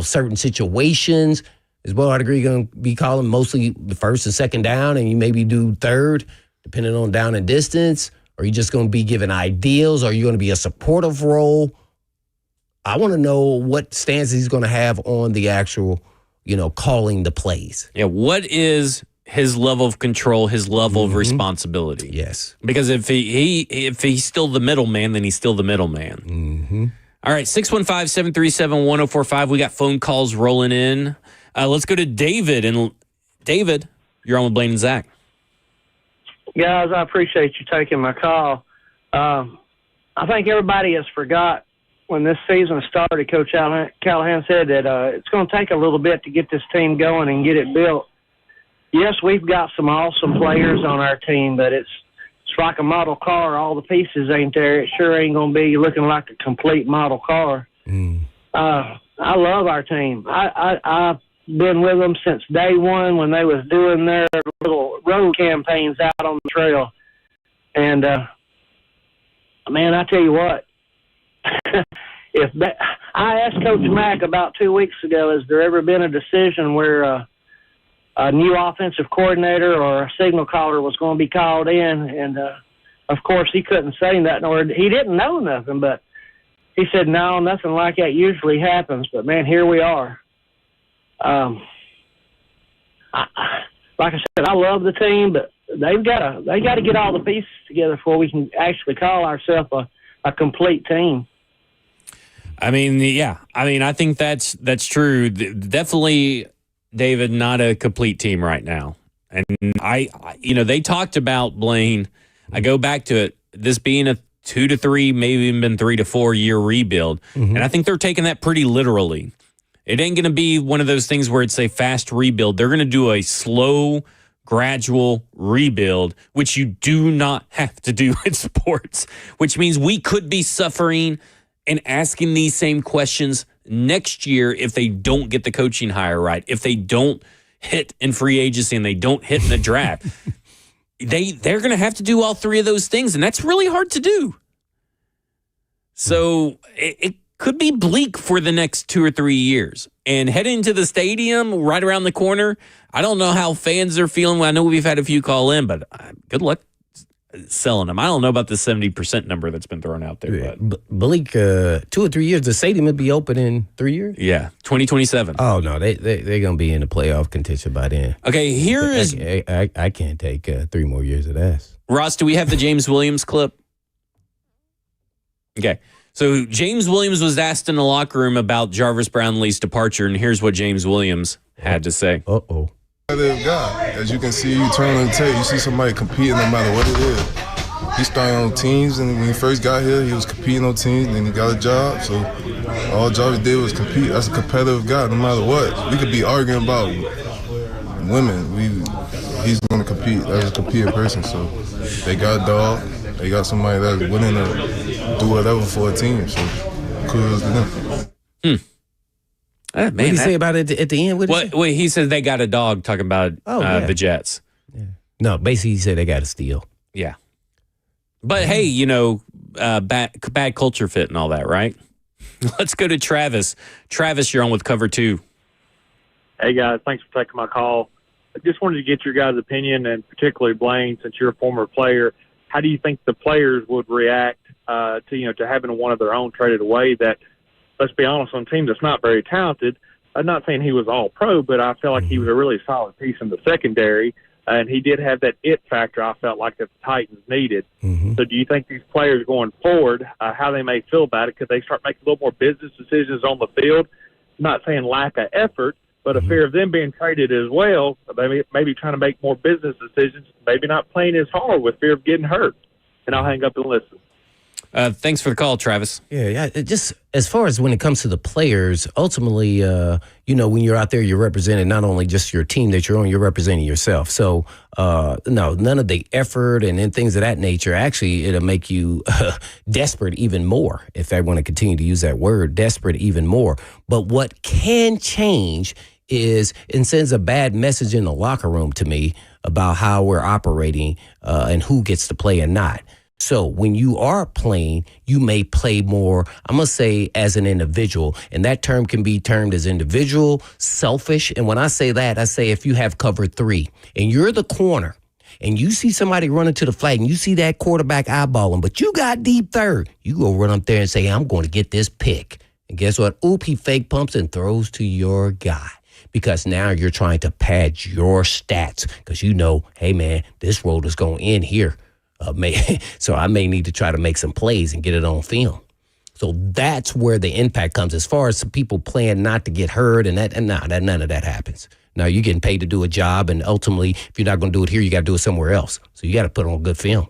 S3: certain situations. Is Bo Hardegree going to be calling mostly the first and second down, and you maybe do third, depending on down and distance? Are you just going to be given ideals? Are you going to be a supportive role? I want to know what stance he's going to have on the actual, calling the plays.
S2: Yeah, what is his level of control, his level of responsibility?
S3: Yes.
S2: Because if he's still the middleman, then he's still the middleman.
S3: Mm-hmm.
S2: All right, 615-737-1045. We got phone calls rolling in. Let's go to David. And David, you're on with Blaine and Zach.
S17: Guys, I appreciate you taking my call. I think everybody has forgot when this season started, Coach Callahan said that it's going to take a little bit to get this team going and get it built. Yes, we've got some awesome players on our team, but it's like a model car. All the pieces ain't there. It sure ain't going to be looking like a complete model car. I love our team. I've been with them since day one when they was doing their little road campaigns out on the trail. And, man, I tell you what, I asked Coach Mack about 2 weeks ago, has there ever been a decision where a new offensive coordinator or a signal caller was going to be called in? And, of course, he couldn't say nothing, or he didn't know nothing, but he said, no, nothing like that usually happens. But, man, here we are. Like I said, I love the team, but they got to get all the pieces together before we can actually call ourselves a complete team.
S2: I mean, yeah. I mean, I think that's true. Definitely, David, not a complete team right now. And they talked about, Blaine, I go back to it, this being a 2 to 3, maybe even been 3 to 4 year rebuild. And I think they're taking that pretty literally. It ain't going to be one of those things where it's a fast rebuild. They're going to do a slow, gradual rebuild, which you do not have to do in sports, which means we could be suffering and asking these same questions next year if they don't get the coaching hire right, if they don't hit in free agency and they don't hit in the draft. They're going to have to do all three of those things, and that's really hard to do. So it could be bleak for the next 2 or 3 years. And heading to the stadium right around the corner, I don't know how fans are feeling. I know we've had a few call in, but good luck selling them. I don't know about the 70% number that's been thrown out there. But
S3: bleak, 2 or 3 years. The stadium will be open in 3 years?
S2: Yeah, 2027.
S3: Oh, no, they're going to be in the playoff contention by then.
S2: Okay, here is...
S3: I can't take 3 more years of that.
S2: Ross, do we have the James Williams clip? Okay. So James Williams was asked in the locker room about Jarvis Brownley's departure, and here's what James Williams had to say.
S3: Uh-oh.
S18: Guy. As you can see, you turn on the tape, you see somebody competing no matter what it is. He started on teams, and when he first got here, he was competing on teams, and he got a job. So all Jarvis did was compete. That's a competitive guy, no matter what. We could be arguing about women. He's going to compete. That's a competing person. So they got a dog. They got somebody that's willing to do whatever for a team. So kudos to them.
S3: Man, what did he say about it at the end?
S2: Wait, he said they got a dog, talking about the Jets.
S3: Yeah. No, basically he said they got a steal.
S2: Yeah. But hey, bad culture fit and all that, right? Let's go to Travis. Travis, you're on with Cover 2.
S19: Hey, guys. Thanks for taking my call. I just wanted to get your guys' opinion, and particularly Blaine, since you're a former player. How do you think the players would react to having one of their own traded away that, let's be honest, on a team that's not very talented? I'm not saying he was all pro, but I felt like he was a really solid piece in the secondary, and he did have that it factor I felt like that the Titans needed. So do you think these players going forward, how they may feel about it? Could they start making a little more business decisions on the field? I'm not saying lack of effort, but a fear of them being traded as well, maybe trying to make more business decisions, maybe not playing as hard with fear of getting hurt. And I'll hang up and listen.
S2: Thanks for the call, Travis.
S3: Yeah. Just as far as when it comes to the players, ultimately, when you're out there, you're representing not only just your team that you're on, you're representing yourself. So, no, none of the effort and things of that nature. Actually, it'll make you desperate even more, if I want to continue to use that word, desperate even more. But what can change is it sends a bad message in the locker room to me about how we're operating and who gets to play and not. So when you are playing, you may play more, I'm going to say, as an individual. And that term can be termed as individual, selfish. And when I say that, I say if you have cover 3 and you're the corner and you see somebody running to the flag and you see that quarterback eyeballing, but you got deep third, you go run up there and say, I'm going to get this pick. And guess what? Oop, he fake pumps and throws to your guy. Because now you're trying to pad your stats because you know, hey, man, this road is going to end here. So I may need to try to make some plays and get it on film. So that's where the impact comes as far as some people playing not to get hurt none of that happens. Now you're getting paid to do a job, and ultimately, if you're not going to do it here, you got to do it somewhere else. So you got to put on good film.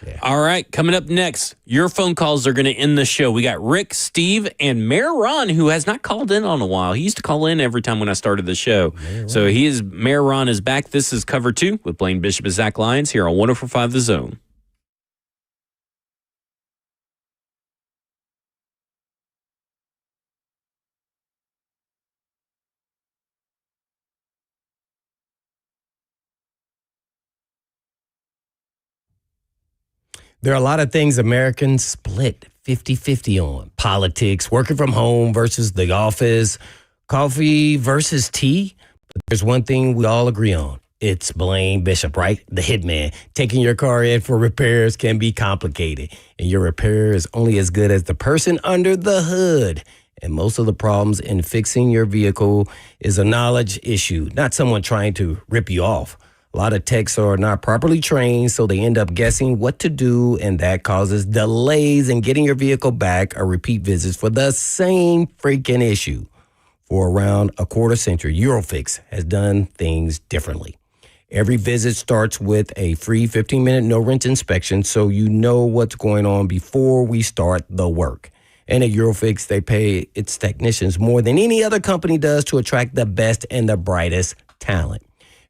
S2: Yeah. All right, coming up next, your phone calls are going to end the show. We got Rick, Steve, and Mayor Ron, who has not called in on a while. He used to call in every time when I started the show. So Mayor Ron is back. This is Cover 2 with Blaine Bishop and Zach Lyons here on 104.5 The Zone.
S3: There are a lot of things Americans split 50-50 on. Politics, working from home versus the office, coffee versus tea. But there's one thing we all agree on. It's Blaine Bishop, right? The hitman. Taking your car in for repairs can be complicated. And your repair is only as good as the person under the hood. And most of the problems in fixing your vehicle is a knowledge issue, not someone trying to rip you off. A lot of techs are not properly trained, so they end up guessing what to do, and that causes delays in getting your vehicle back or repeat visits for the same freaking issue. For around a quarter century, Eurofix has done things differently. Every visit starts with a free 15-minute no-wrench inspection, so you know what's going on before we start the work. And at Eurofix, they pay its technicians more than any other company does to attract the best and the brightest talent.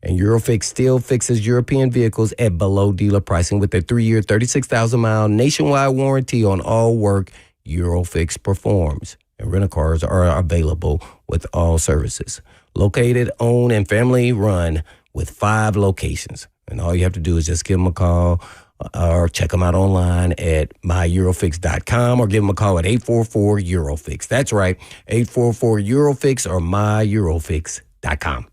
S3: And Eurofix still fixes European vehicles at below dealer pricing with a 3-year, 36,000-mile nationwide warranty on all work Eurofix performs. And rental cars are available with all services. Located, owned, and family run with 5 locations. And all you have to do is just give them a call or check them out online at myEurofix.com or give them a call at 844-EUROFIX. That's right, 844-EUROFIX or myEurofix.com.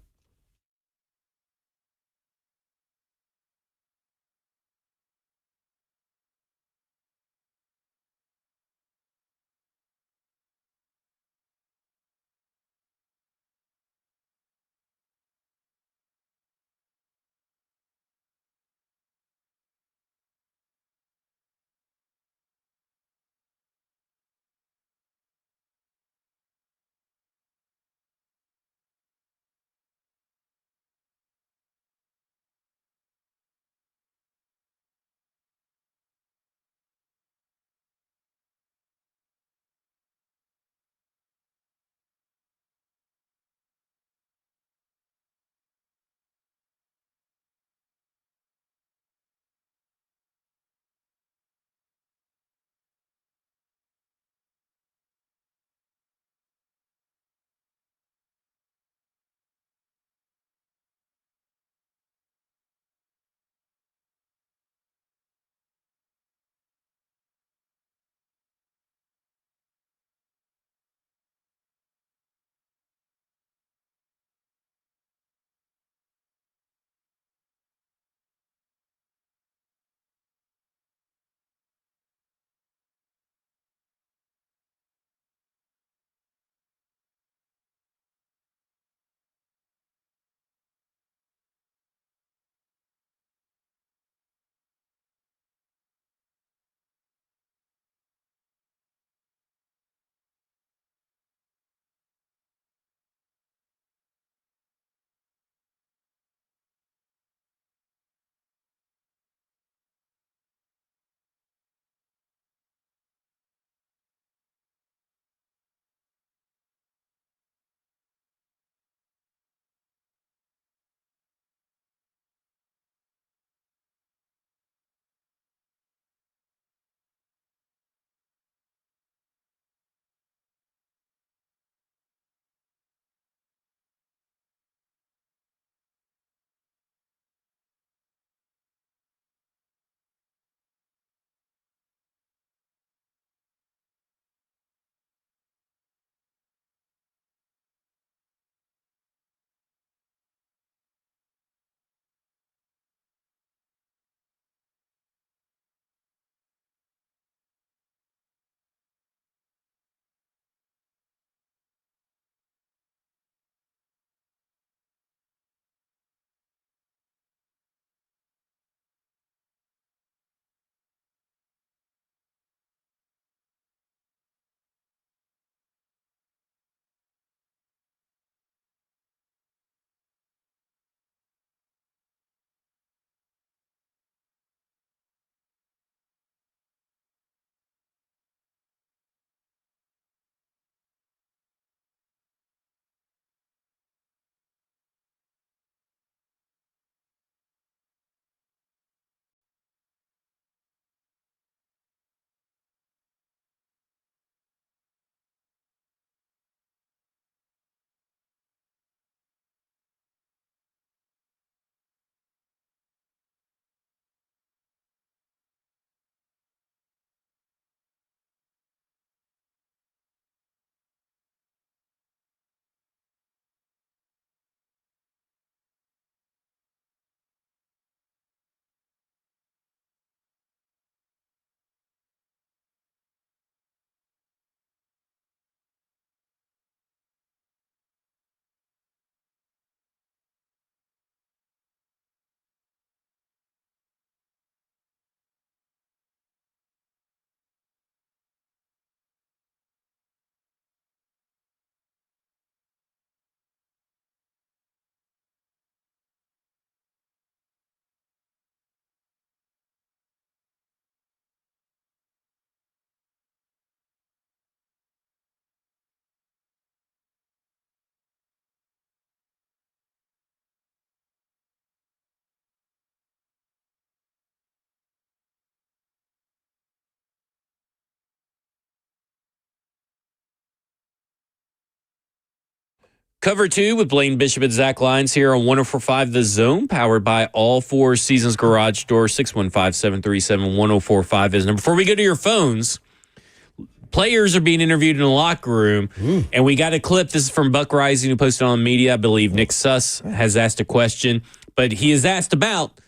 S2: Cover 2 with Blaine Bishop and Zach Lyons here on 104.5 The Zone, powered by All Four Seasons Garage Door. 615-737-1045 is the number. Before we go to your phones, players are being interviewed in the locker room, and we got a clip. This is from Buck Rising, who posted on media. I believe Nick Suss has asked a question, but he is asked about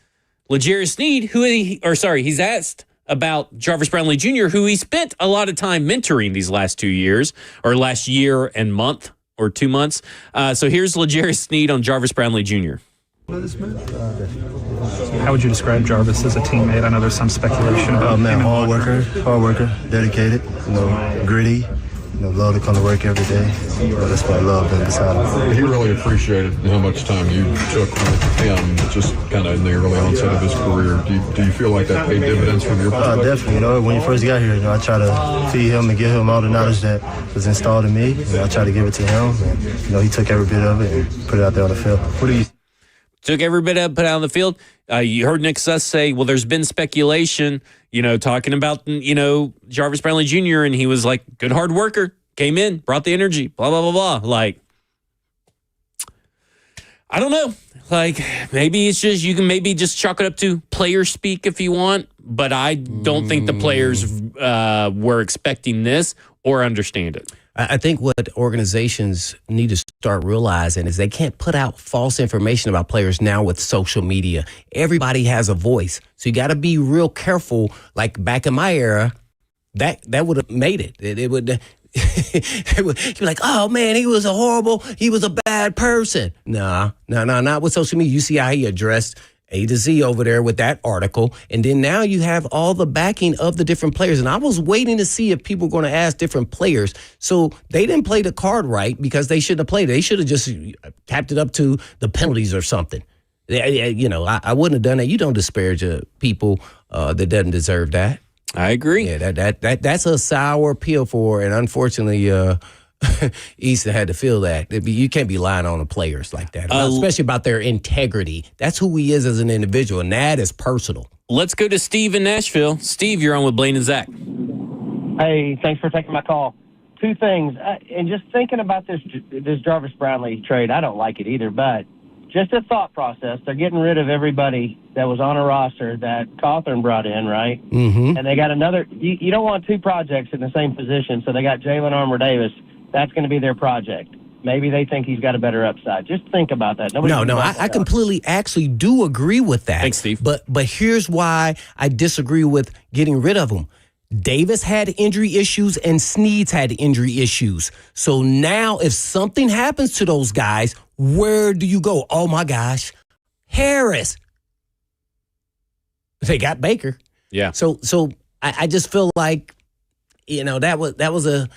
S2: L'Jarius Sneed, he's asked about Jarvis Brownley Jr., who he spent a lot of time mentoring these last 2 years, or last year and month, or 2 months. So here's L'Jarius Sneed on Jarvis Brownley Jr.
S20: How would you describe Jarvis as a teammate? I know there's some speculation about him.
S21: Hard worker, dedicated, gritty, love to come to work every day. That's what I love being beside him.
S22: He really appreciated how much time you took with him, just kind of in the early onset of his career. Do you feel like that paid dividends from your perspective?
S21: Definitely. When you first got here, I try to feed him and give him all the knowledge that was installed in me. I try to give it to him, and he took every bit of it and put it out there on the field. What do you?
S2: Took every bit of it, put it out on the field. You heard Nick Suss say, well, there's been speculation, talking about, Jarvis Brownley Jr., and he was like, good hard worker, came in, brought the energy, blah, blah, blah, blah. Like, I don't know. Like, maybe it's just, you can maybe just chalk it up to player speak if you want, but I don't think the players were expecting this or understand it.
S3: I think what organizations need to start realizing is they can't put out false information about players now with social media. Everybody has a voice. So you got to be real careful. Like back in my era, that would have made it. It would you'd be like, oh man, he was a bad person. Nah, not with social media. You see how he addressed A to Z over there with that article. And then now you have all the backing of the different players. And I was waiting to see if people were going to ask different players. So they didn't play the card right because they shouldn't have played it. They should have just tapped it up to the penalties or something. I wouldn't have done that. You don't disparage people that doesn't deserve that.
S2: I agree.
S3: Yeah, that's a sour pill for, and unfortunately, Easton had to feel that. You can't be lying on the players like that, especially about their integrity. That's who he is as an individual, and that is personal.
S2: Let's go to Steve in Nashville. Steve, you're on with Blaine and Zach.
S23: Hey, thanks for taking my call. Two things, and just thinking about this Jarvis Brownley trade, I don't like it either, but just a thought process. They're getting rid of everybody that was on a roster that Cawthorn brought in, right?
S3: Mm-hmm.
S23: And they got another. You don't want two projects in the same position, so they got Jalen Armour-Davis. That's going to be their project. Maybe they think he's got a better upside. Just think about that.
S3: I completely actually do agree with that.
S2: Thanks, Steve.
S3: But here's why I disagree with getting rid of him. Davis had injury issues and Sneed's had injury issues. So now if something happens to those guys, where do you go? Oh, my gosh. Harris. They got Baker.
S2: Yeah.
S3: So I just feel like, that was a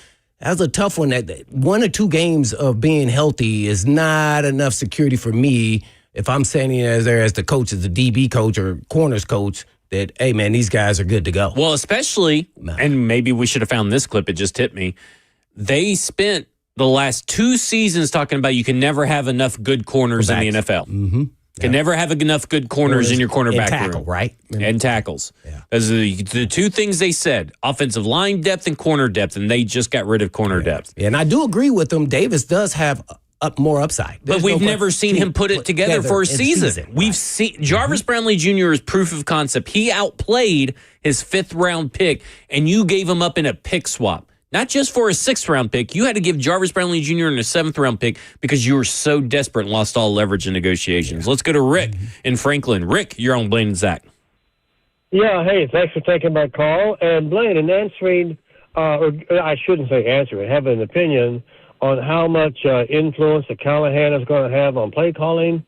S3: tough one. That 1 or 2 games of being healthy is not enough security for me if I'm standing there as the coach, as the DB coach or corners coach, that, hey, man, these guys are good to go.
S2: Well, especially, and maybe we should have found this clip. It just hit me. They spent the last 2 seasons talking about you can never have enough good corners in the NFL.
S3: Mm-hmm.
S2: Can never have enough good corners in your cornerback room.
S3: Right?
S2: And tackles. Yeah. Those are the 2 things they said, offensive line depth and corner depth, and they just got rid of corner depth.
S3: Yeah, and I do agree with them. Davis does have more upside.
S2: But we've never seen him put it together for a season. We've seen Jarvis Brownley Jr. is proof of concept. He outplayed his 5th-round pick, and you gave him up in a pick swap. Not just for a 6th-round pick. You had to give Jarvis Brownley Jr. in a 7th-round pick because you were so desperate and lost all leverage in negotiations. Let's go to Rick in Franklin. Rick, you're on Blaine and Zach.
S24: Yeah, hey, thanks for taking my call. And Blaine, in answering, or I shouldn't say answering, have an opinion on how much influence that Callahan is going to have on play calling,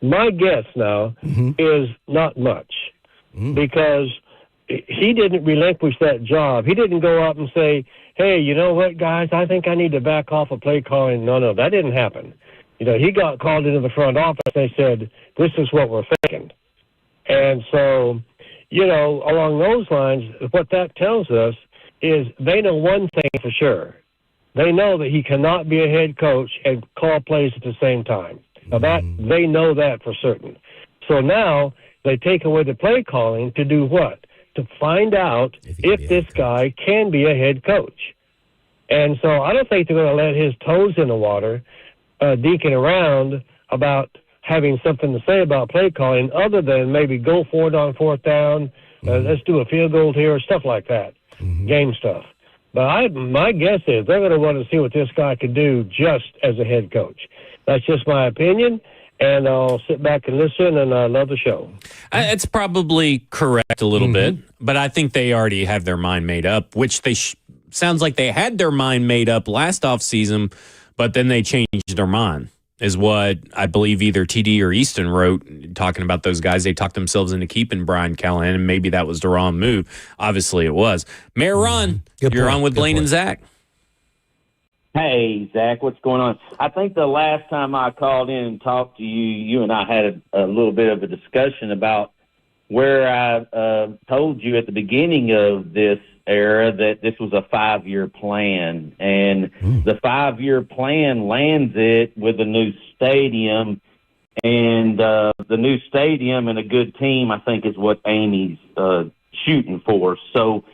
S24: my guess now is not much because he didn't relinquish that job. He didn't go up and say, hey, you know what, guys, I think I need to back off of play calling. No, that didn't happen. He got called into the front office. They said, this is what we're thinking. And so, along those lines, what that tells us is they know one thing for sure. They know that he cannot be a head coach and call plays at the same time. Now, they know that for certain. So now they take away the play calling to do what? To find out if this guy can be a head coach. And so I don't think they're going to let his toes in the water. deking around about having something to say about play calling other than maybe go for it on fourth down, let's do a field goal here, stuff like that, game stuff. But my guess is they're going to want to see what this guy can do just as a head coach. That's just my opinion, and I'll sit back and listen, and I love the show.
S2: It's probably correct a little bit, but I think they already have their mind made up, which they sounds like they had their mind made up last offseason, but then they changed their mind, is what I believe either TD or Easton wrote, talking about those guys. They talked themselves into keeping Brian Callahan, and maybe that was the wrong move. Obviously, it was. Mayor Ron, you're on with Blaine and Zach.
S1: Hey, Zach, what's going on? I think the last time I called in and talked to you, you and I had a little bit of a discussion about where I told you at the beginning of this era that this was a 5-year plan. And the 5-year plan lands it with a new stadium. And the new stadium and a good team, I think, is what Amy's shooting for. So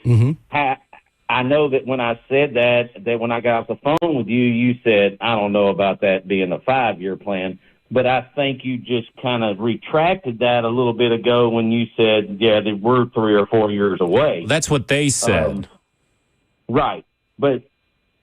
S1: I know that when I said that when I got off the phone with you, you said, I don't know about that being a 5-year plan. But I think you just kind of retracted that a little bit ago when you said, yeah, that we're 3 or 4 years away.
S2: That's what they said.
S1: Right. But,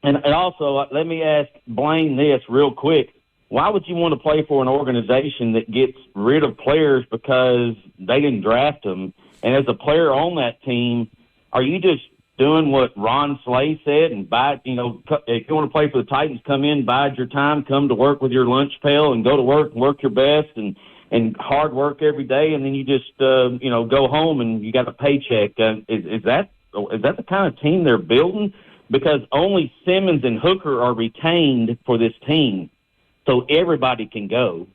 S1: and also, let me ask Blaine this real quick. Why would you want to play for an organization that gets rid of players because they didn't draft them? And as a player on that team, are you just doing what Ron Slay said and if you want to play for the Titans, come in, bide your time, come to work with your lunch pail and go to work and work your best and hard work every day, and then you just go home and you got a paycheck? Is that the kind of team they're building? Because only Simmons and Hooker are retained for this team, so everybody can go.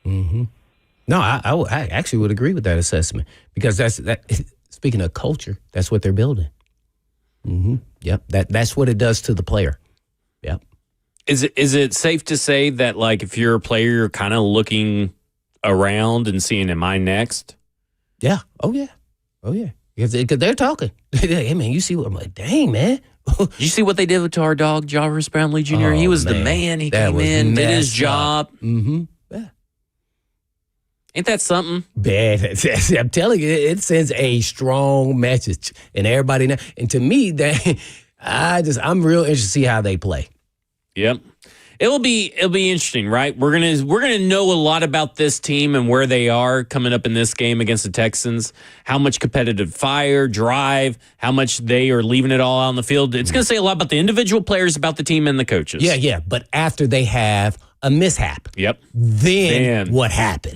S3: No, I actually would agree with that assessment, because speaking of culture, that's what they're building. Yep. That's what it does to the player. Yep.
S2: Is it safe to say that, like, if you're a player, you're kind of looking around and seeing, am I next?
S3: Yeah. Oh yeah. Because they're talking. Hey man, you see what I'm like? Dang man.
S2: You see what they did to our dog Jarvis Brownley Jr.? He was the man. He came in, did his job.
S3: Yeah.
S2: Ain't that something?
S3: Bad. I'm telling you, it sends a strong message, and everybody now. And to me, I'm real interested to see how they play.
S2: Yep, it'll be interesting, right? We're gonna know a lot about this team and where they are coming up in this game against the Texans. How much competitive fire, drive, how much they are leaving it all out on the field. It's gonna say a lot about the individual players, about the team, and the coaches.
S3: Yeah. But after they have a mishap.
S2: Yep.
S3: Then what happens?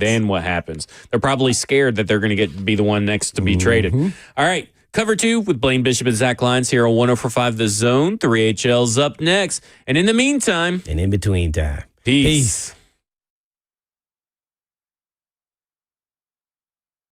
S2: They're probably scared that they're going to be the one next to be traded. All right. Cover 2 with Blaine Bishop and Zach Lyons here on 104.5 The Zone. 3HL's up next. And in the meantime.
S3: And in between time.
S2: Peace.